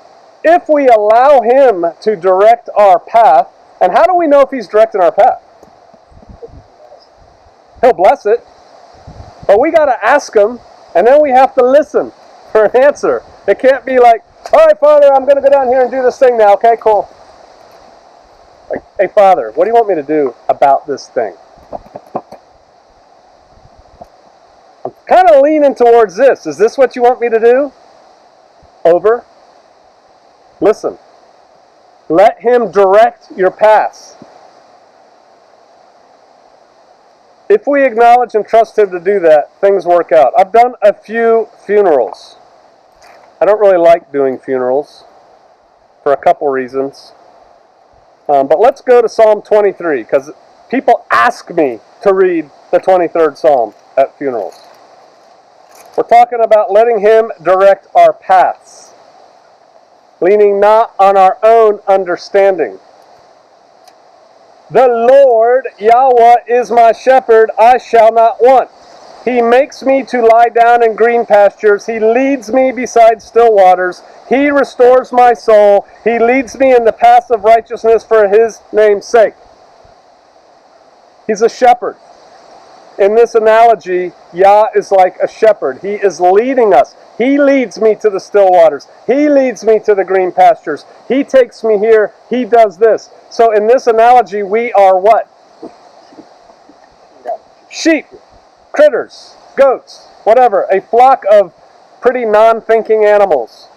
if we allow him to direct our path, and how do we know if he's directing our path? He'll bless it. But we got to ask him, and then we have to listen for an answer. It can't be like, all right, Father, I'm going to go down here and do this thing now. Okay, cool. Like, hey, Father, what do you want me to do about this thing? I'm kind of leaning towards this. Is this what you want me to do? Over. Listen. Let him direct your paths. If we acknowledge and trust him to do that, things work out. I've done a few funerals. I don't really like doing funerals for a couple reasons. But let's go to Psalm 23, because people ask me to read the 23rd Psalm at funerals. We're talking about letting him direct our paths, leaning not on our own understanding. The Lord, Yahweh, is my shepherd, I shall not want. He makes me to lie down in green pastures. He leads me beside still waters. He restores my soul. He leads me in the paths of righteousness for his name's sake. He's a shepherd. In this analogy, Yah is like a shepherd. He is leading us. He leads me to the still waters. He leads me to the green pastures. He takes me here. He does this. So in this analogy, we are what? Sheep, critters, goats, whatever. A flock of pretty non-thinking animals.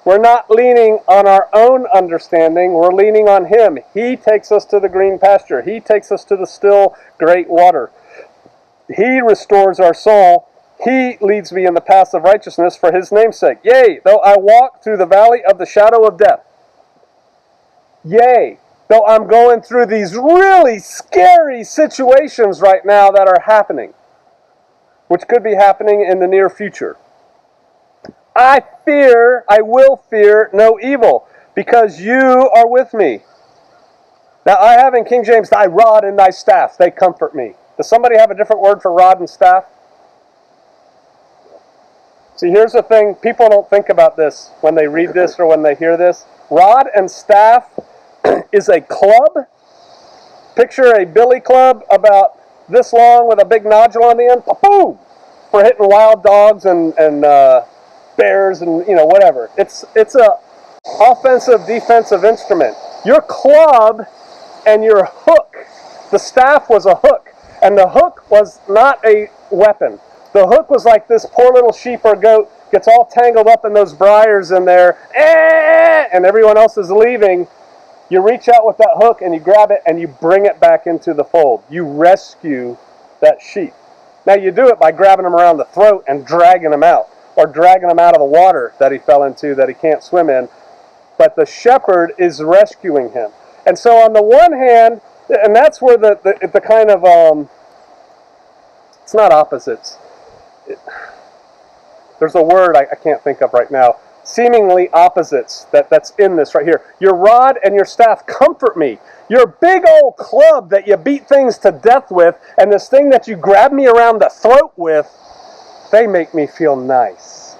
We're not leaning on our own understanding. We're leaning on him. He takes us to the green pasture. He takes us to the still great water. He restores our soul. He leads me in the paths of righteousness for his name's sake. Yea, though I walk through the valley of the shadow of death. Yea, though I'm going through these really scary situations right now that are happening, which could be happening in the near future. I will fear no evil, because you are with me. Now I have in King James, thy rod and thy staff, they comfort me. Does somebody have a different word for rod and staff? See, here's the thing. People don't think about this when they read this or when they hear this. Rod and staff is a club. Picture a billy club about this long with a big nodule on the end. Boom! For hitting wild dogs and bears and whatever. It's a offensive, defensive instrument. Your club and your hook. The staff was a hook. And the hook was not a weapon. The hook was like this poor little sheep or goat gets all tangled up in those briars in there, and everyone else is leaving. You reach out with that hook and you grab it and you bring it back into the fold. You rescue that sheep. Now you do it by grabbing him around the throat and dragging him out, or dragging him out of the water that he fell into that he can't swim in. But the shepherd is rescuing him. And so on the one hand, and that's where the kind of, it's not opposites. There's a word I can't think of right now. Seemingly opposites that's in this right here. Your rod and your staff comfort me. Your big old club that you beat things to death with, and this thing that you grab me around the throat with, they make me feel nice.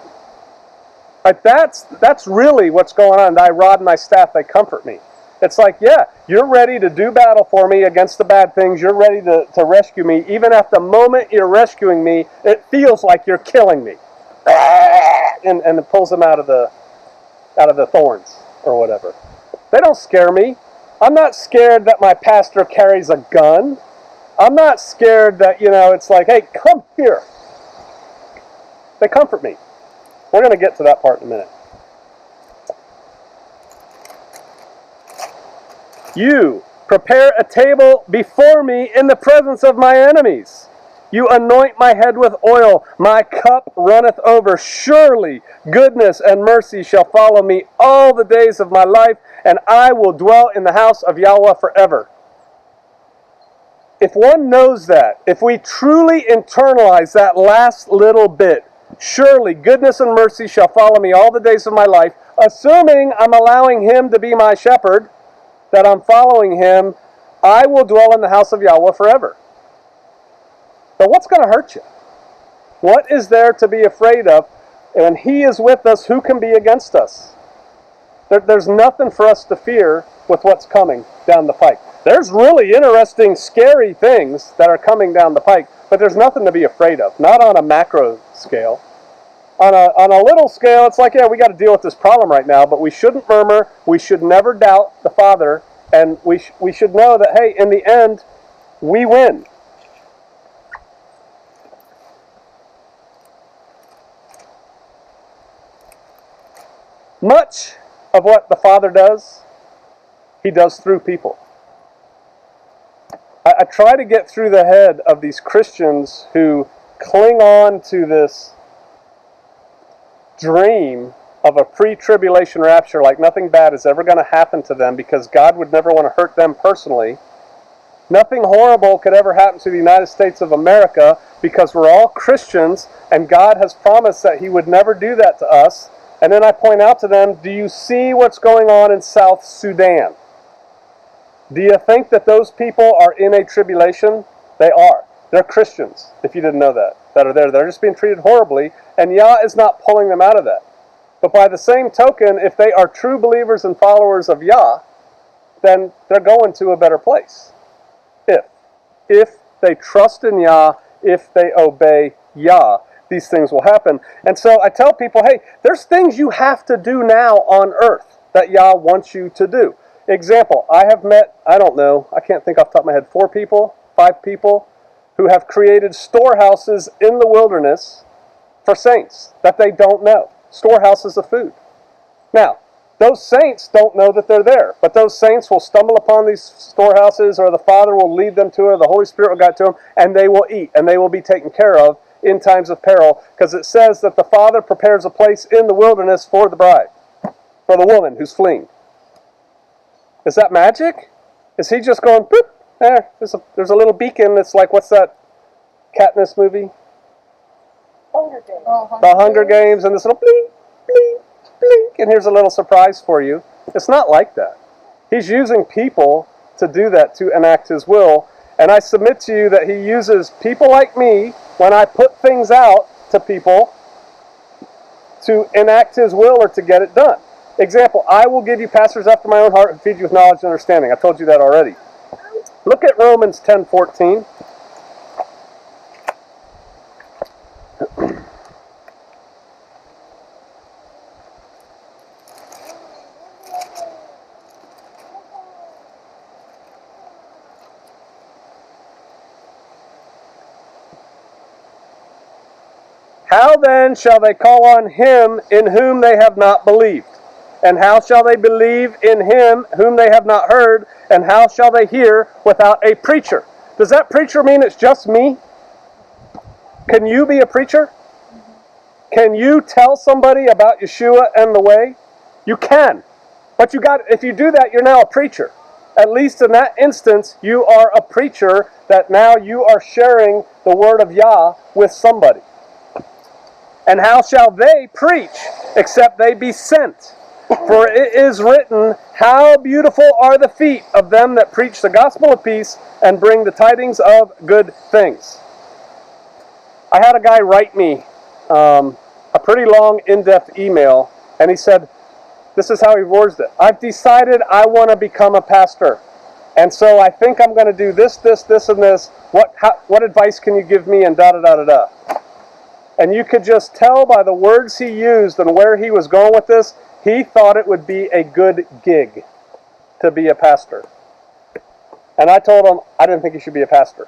Like that's really what's going on. Thy rod and thy staff, they comfort me. It's like, yeah, you're ready to do battle for me against the bad things. You're ready to rescue me. Even at the moment you're rescuing me, it feels like you're killing me. And it pulls them out of the thorns or whatever. They don't scare me. I'm not scared that my pastor carries a gun. I'm not scared that, it's like, hey, come here. They comfort me. We're going to get to that part in a minute. You prepare a table before me in the presence of my enemies. You anoint my head with oil. My cup runneth over. Surely goodness and mercy shall follow me all the days of my life, and I will dwell in the house of Yahweh forever. If one knows that, if we truly internalize that last little bit, surely goodness and mercy shall follow me all the days of my life, assuming I'm allowing him to be my shepherd, that I'm following him, I will dwell in the house of Yahweh forever. But what's going to hurt you? What is there to be afraid of? And he is with us, who can be against us? There's nothing for us to fear with what's coming down the pike. There's really interesting, scary things that are coming down the pike, but there's nothing to be afraid of. Not on a macro scale. On a little scale, it's like, yeah, we got to deal with this problem right now, but we shouldn't murmur. We should never doubt the Father, and we should know that, hey, in the end, we win. Much of what the Father does, he does through people. I try to get through the head of these Christians who cling on to this dream of a pre-tribulation rapture, like nothing bad is ever going to happen to them because God would never want to hurt them personally. Nothing horrible could ever happen to the United States of America because we're all Christians and God has promised that he would never do that to us. And then I point out to them, do you see what's going on in South Sudan? Do you think that those people are in a tribulation? They are. They're Christians, if you didn't know that are there. They're just being treated horribly, and Yah is not pulling them out of that. But by the same token, if they are true believers and followers of Yah, then they're going to a better place. If they trust in Yah, if they obey Yah, these things will happen. And so I tell people, hey, there's things you have to do now on earth that Yah wants you to do. Example, I have met, I can't think off the top of my head, 5 people who have created storehouses in the wilderness for saints that they don't know. Storehouses of food. Now, those saints don't know that they're there, but those saints will stumble upon these storehouses, or the Father will lead them to it, or the Holy Spirit will guide to them, and they will eat, and they will be taken care of in times of peril, because it says that the Father prepares a place in the wilderness for the bride, for the woman who's fleeing. Is that magic? Is he just going, boop, there, there's a little beacon that's like, what's that Katniss movie?
Hunger Games.
The Hunger Games, and this little blink, blink, blink, and here's a little surprise for you. It's not like that. He's using people to do that, to enact his will. And I submit to you that he uses people like me when I put things out to people to enact his will or to get it done. Example, I will give you pastors after my own heart and feed you with knowledge and understanding. I told you that already. Look at Romans 10:14. How then shall they call on him in whom they have not believed? And how shall they believe in him whom they have not heard? And how shall they hear without a preacher? Does that preacher mean it's just me? Can you be a preacher? Can you tell somebody about Yeshua and the way? You can. But if you do that, you're now a preacher. At least in that instance, you are a preacher that now you are sharing the word of Yah with somebody. And how shall they preach except they be sent? For it is written, how beautiful are the feet of them that preach the gospel of peace and bring the tidings of good things. I had a guy write me a pretty long, in-depth email, and he said, this is how he words it. I've decided I want to become a pastor. And so I think I'm going to do this, and this. What advice can you give me? And da-da-da-da-da. And you could just tell by the words he used and where he was going with this, he thought it would be a good gig to be a pastor. And I told him I didn't think he should be a pastor,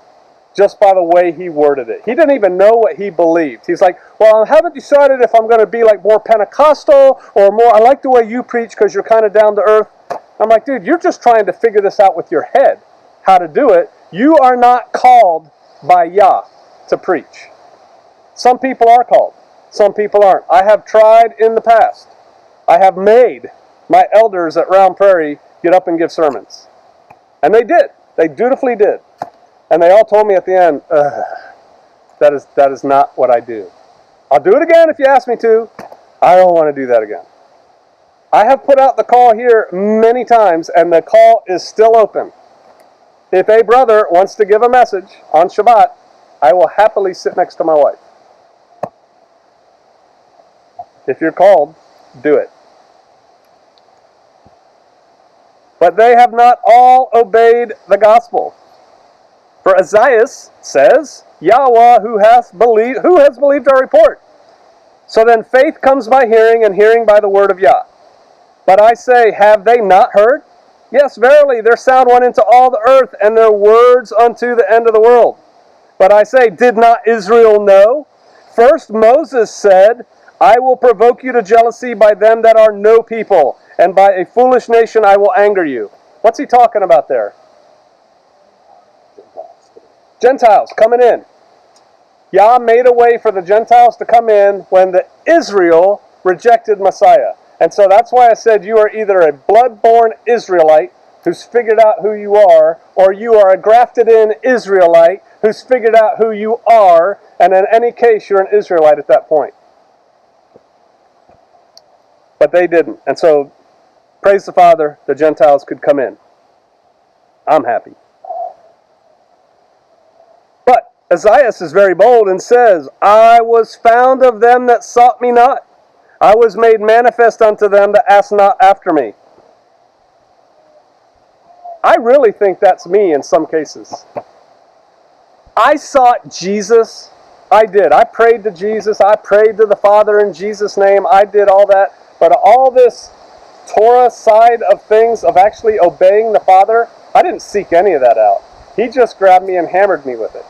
just by the way he worded it. He didn't even know what he believed. He's like, well, I haven't decided if I'm going to be like more Pentecostal or more, I like the way you preach because you're kind of down to earth. I'm like, dude, you're just trying to figure this out with your head, how to do it. You are not called by Yah to preach. Some people are called. Some people aren't. I have tried in the past. I have made my elders at Round Prairie get up and give sermons. And they did. They dutifully did. And they all told me at the end, that is not what I do. I'll do it again if you ask me to. I don't want to do that again. I have put out the call here many times, and the call is still open. If a brother wants to give a message on Shabbat, I will happily sit next to my wife. If you're called, do it. But they have not all obeyed the gospel. For Isaiah says, Yahweh who has believed our report. So then faith comes by hearing, and hearing by the word of Yah. But I say, have they not heard? Yes, verily, their sound went into all the earth, and their words unto the end of the world. But I say, did not Israel know? First Moses said, I will provoke you to jealousy by them that are no people, and by a foolish nation I will anger you. What's he talking about there? Gentiles coming in. Yah made a way for the Gentiles to come in when the Israel rejected Messiah. And so that's why I said you are either a blood-born Israelite who's figured out who you are, or you are a grafted-in Israelite who's figured out who you are, and in any case, you're an Israelite at that point. But they didn't. And so, praise the Father, the Gentiles could come in. I'm happy. But Isaiah is very bold and says, I was found of them that sought me not. I was made manifest unto them that asked not after me. I really think that's me in some cases. I sought Jesus. I did. I prayed to Jesus. I prayed to the Father in Jesus' name. I did all that. But all this Torah side of things, of actually obeying the Father, I didn't seek any of that out. He just grabbed me and hammered me with it.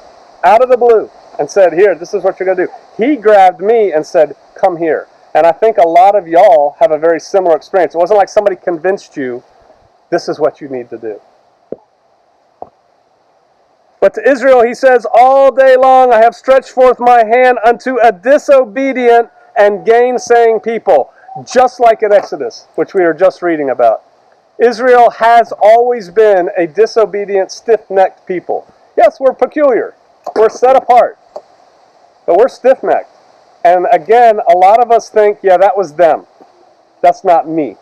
Out of the blue. And said, here, this is what you're going to do. He grabbed me and said, come here. And I think a lot of y'all have a very similar experience. It wasn't like somebody convinced you, this is what you need to do. But to Israel he says, all day long I have stretched forth my hand unto a disobedient and gainsaying people. Just like in Exodus, which we were just reading about. Israel has always been a disobedient, stiff-necked people. Yes, we're peculiar. We're set apart. But we're stiff-necked. And again, a lot of us think, yeah, that was them. That's not me.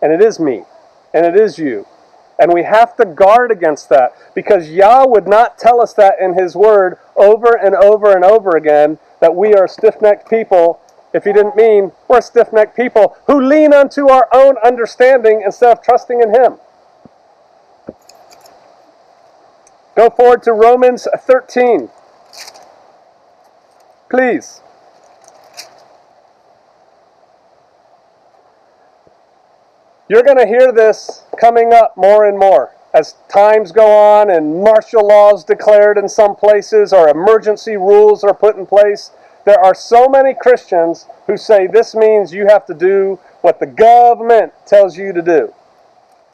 And it is me. And it is you. And we have to guard against that, because Yah would not tell us that in His Word over and over and over again, that we are stiff-necked people, if He didn't mean we're stiff-necked people who lean unto our own understanding instead of trusting in Him. Go forward to Romans 13. Please. You're going to hear this coming up more and more as times go on and martial laws declared in some places or emergency rules are put in place. There are so many Christians who say this means you have to do what the government tells you to do.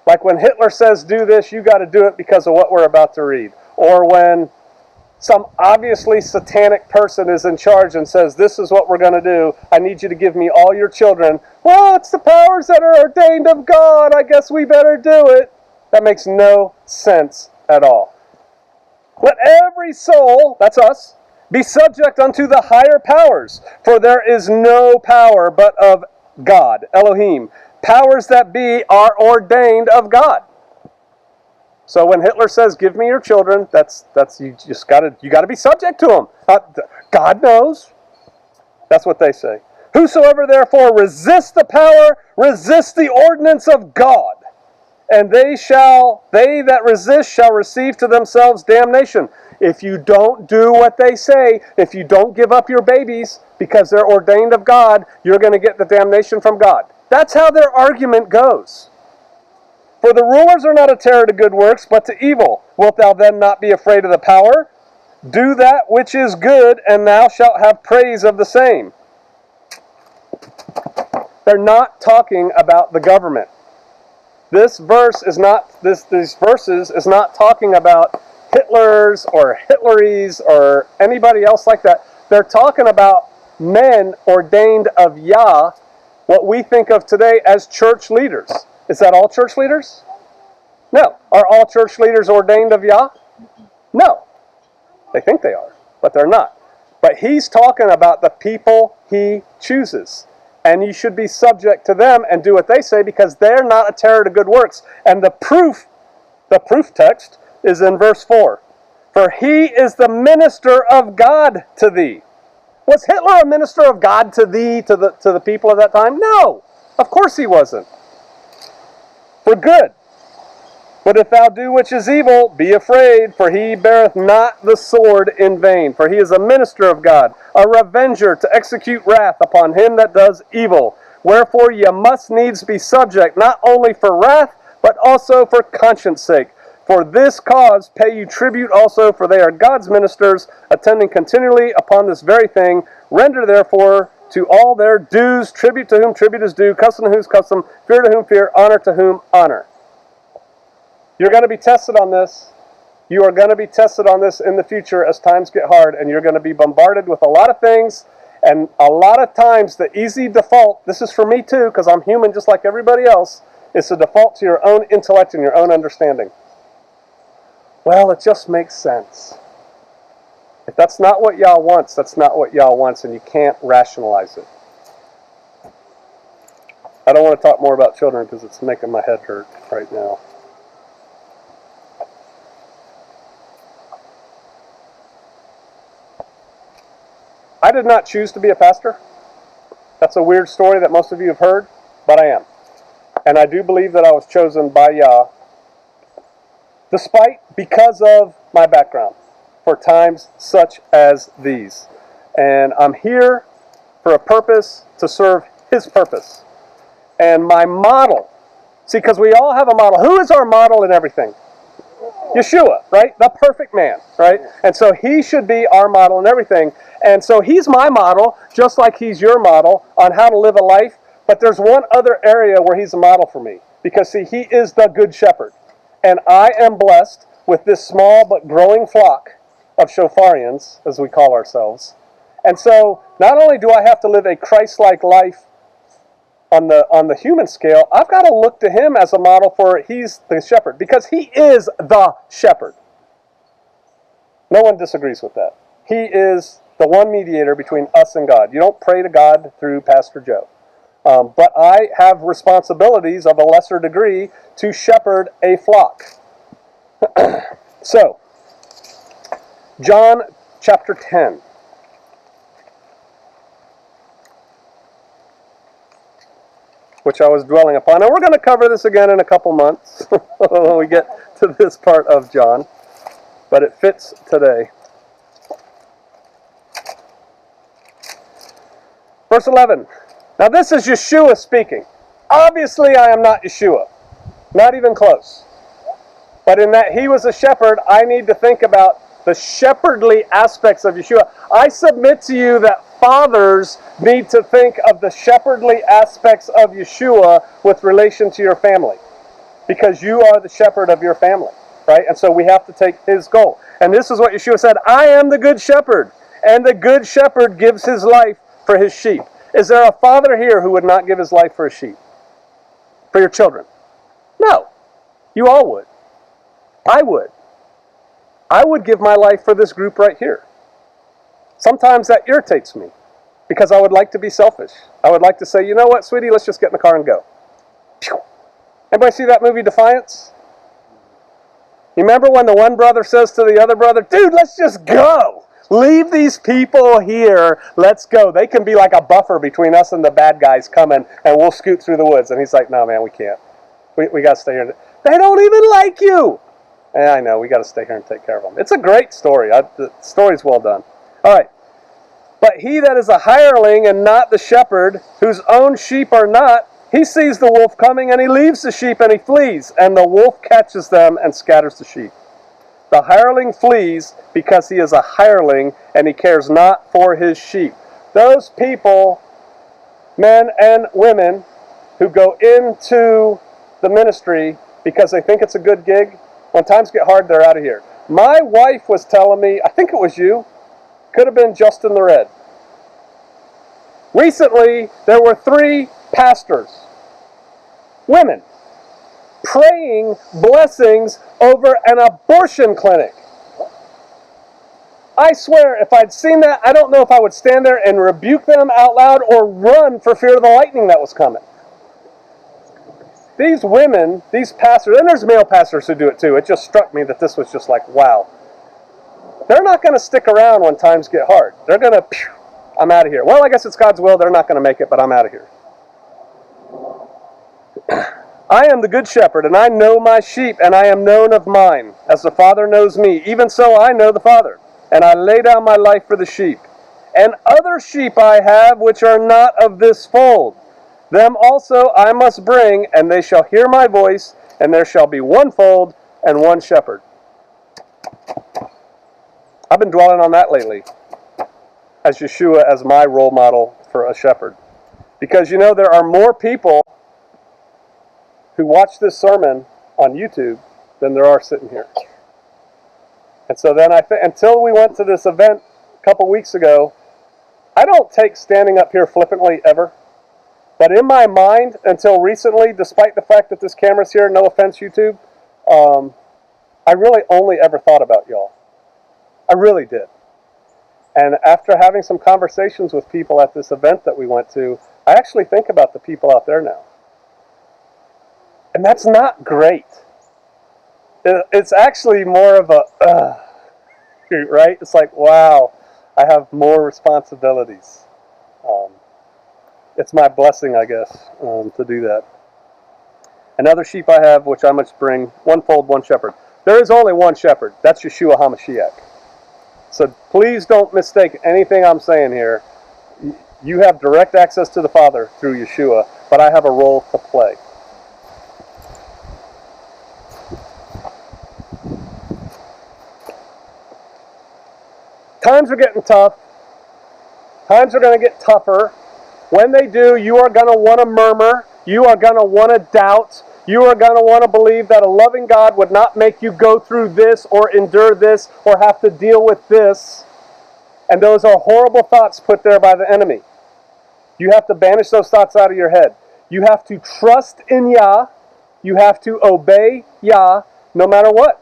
Like when Hitler says do this, you got to do it because of what we're about to read. Or when some obviously satanic person is in charge and says, this is what we're going to do. I need you to give me all your children. Well, it's the powers that are ordained of God. I guess we better do it. That makes no sense at all. Let every soul, that's us, be subject unto the higher powers. For there is no power but of God, Elohim. Powers that be are ordained of God. So when Hitler says, give me your children, that's you got to be subject to them. God knows. That's what they say. Whosoever therefore resists the power, resists the ordinance of God. And they that resist shall receive to themselves damnation. If you don't do what they say, if you don't give up your babies because they're ordained of God, you're going to get the damnation from God. That's how their argument goes. For the rulers are not a terror to good works, but to evil. Wilt thou then not be afraid of the power? Do that which is good, and thou shalt have praise of the same. They're not talking about the government. These verses is not talking about Hitlers or Hitleries or anybody else like that. They're talking about men ordained of Yah, what we think of today as church leaders. Is that all church leaders? No. Are all church leaders ordained of Yah? No. They think they are, but they're not. But he's talking about the people he chooses. And you should be subject to them and do what they say, because they're not a terror to good works. And the proof text is in verse 4. For he is the minister of God to thee. Was Hitler a minister of God to thee, to the people of that time? No. Of course he wasn't. For good. But if thou do which is evil, be afraid, for he beareth not the sword in vain. For he is a minister of God, a revenger to execute wrath upon him that does evil. Wherefore ye must needs be subject, not only for wrath, but also for conscience sake. For this cause pay you tribute also, for they are God's ministers, attending continually upon this very thing. Render therefore to all their dues, tribute to whom tribute is due, custom to whom custom, fear to whom fear, honor to whom honor. You're going to be tested on this. You are going to be tested on this in the future as times get hard, and you're going to be bombarded with a lot of things, and a lot of times the easy default, this is for me too, because I'm human just like everybody else, is to default to your own intellect and your own understanding. Well, it just makes sense. If that's not what Yah wants, that's not what Yah wants, and you can't rationalize it. I don't want to talk more about children because it's making my head hurt right now. I did not choose to be a pastor. That's a weird story that most of you have heard, but I am. And I do believe that I was chosen by Yah, because of my background, for times such as these. And I'm here for a purpose, to serve His purpose. And my model, see, because we all have a model. Who is our model in everything? Yeshua, right? The perfect man, right? And so He should be our model in everything. And so He's my model, just like He's your model on how to live a life. But there's one other area where He's a model for me. Because, see, He is the good shepherd. And I am blessed with this small but growing flock of Shofarians, as we call ourselves. And so, not only do I have to live a Christ-like life on the human scale, I've got to look to Him as a model for He's the shepherd. Because He is the shepherd. No one disagrees with that. He is the one mediator between us and God. You don't pray to God through Pastor Joe. But I have responsibilities of a lesser degree to shepherd a flock. So, John chapter 10. Which I was dwelling upon. And we're going to cover this again in a couple months when we get to this part of John. But it fits today. Verse 11. Now this is Yeshua speaking. Obviously I am not Yeshua. Not even close. But in that He was a shepherd, I need to think about the shepherdly aspects of Yeshua. I submit to you that fathers need to think of the shepherdly aspects of Yeshua with relation to your family. Because you are the shepherd of your family. Right? And so we have to take His goal. And this is what Yeshua said, I am the good shepherd. And the good shepherd gives his life for his sheep. Is there a father here who would not give his life for his sheep? For your children? No. You all would. I would. I would give my life for this group right here. Sometimes that irritates me because I would like to be selfish. I would like to say, you know what, sweetie, let's just get in the car and go. Anybody see that movie Defiance? You remember when the one brother says to the other brother, dude, let's just go. Leave these people here. Let's go. They can be like a buffer between us and the bad guys coming, and we'll scoot through the woods. And he's like, no, man, we can't. We got to stay here. They don't even like you. And I know, we got to stay here and take care of them. It's a great story. The story's well done. All right. But he that is a hireling and not the shepherd, whose own sheep are not, he sees the wolf coming, and he leaves the sheep, and he flees. And the wolf catches them and scatters the sheep. The hireling flees because he is a hireling and he cares not for his sheep. Those people, men and women, who go into the ministry because they think it's a good gig, when times get hard, they're out of here. My wife was telling me, I think it was you, could have been Justin the Red. Recently, there were 3 pastors, women, praying blessings over an abortion clinic. I swear, if I'd seen that, I don't know if I would stand there and rebuke them out loud or run for fear of the lightning that was coming. These women, these pastors, and there's male pastors who do it too. It just struck me that this was just like, wow. They're not going to stick around when times get hard. They're going to, I'm out of here. Well, I guess it's God's will. They're not going to make it, but I'm out of here. I am the good shepherd, and I know my sheep, and I am known of mine, as the Father knows me. Even so I know the Father, and I lay down my life for the sheep. And other sheep I have, which are not of this fold. Them also I must bring, and they shall hear my voice, and there shall be one fold and one shepherd. I've been dwelling on that lately, as Yeshua as my role model for a shepherd. Because there are more people who watch this sermon on YouTube than there are sitting here. And so then until we went to this event a couple weeks ago, I don't take standing up here flippantly ever. But in my mind, until recently, despite the fact that this camera's here, no offense, YouTube, I really only ever thought about y'all. I really did. And after having some conversations with people at this event that we went to, I actually think about the people out there now. And that's not great. It's actually more of a, right? It's like, wow, I have more responsibilities. It's my blessing, I guess, to do that. Another sheep I have, which I must bring, one fold, one shepherd. There is only one shepherd. That's Yeshua HaMashiach. So please don't mistake anything I'm saying here. You have direct access to the Father through Yeshua, but I have a role to play. Times are getting tough. Times are going to get tougher. When they do, you are going to want to murmur. You are going to want to doubt. You are going to want to believe that a loving God would not make you go through this or endure this or have to deal with this. And those are horrible thoughts put there by the enemy. You have to banish those thoughts out of your head. You have to trust in Yah. You have to obey Yah no matter what.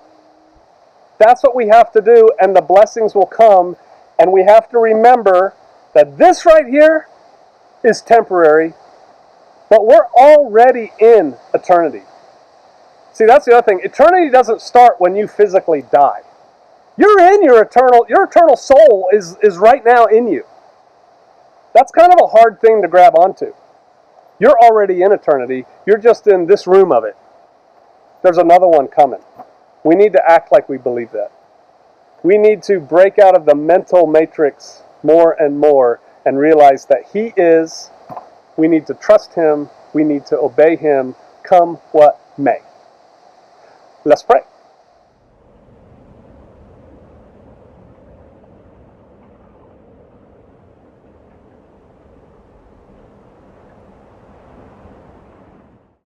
That's what we have to do, and the blessings will come. And we have to remember that this right here is temporary, but we're already in eternity. See, that's the other thing. Eternity doesn't start when you physically die. You're in your eternal soul is right now in you. That's kind of a hard thing to grab onto. You're already in eternity. You're just in this room of it. There's another one coming. We need to act like we believe that. We need to break out of the mental matrix more and more and realize that He is. We need to trust Him. We need to obey Him, come what may. Let's pray.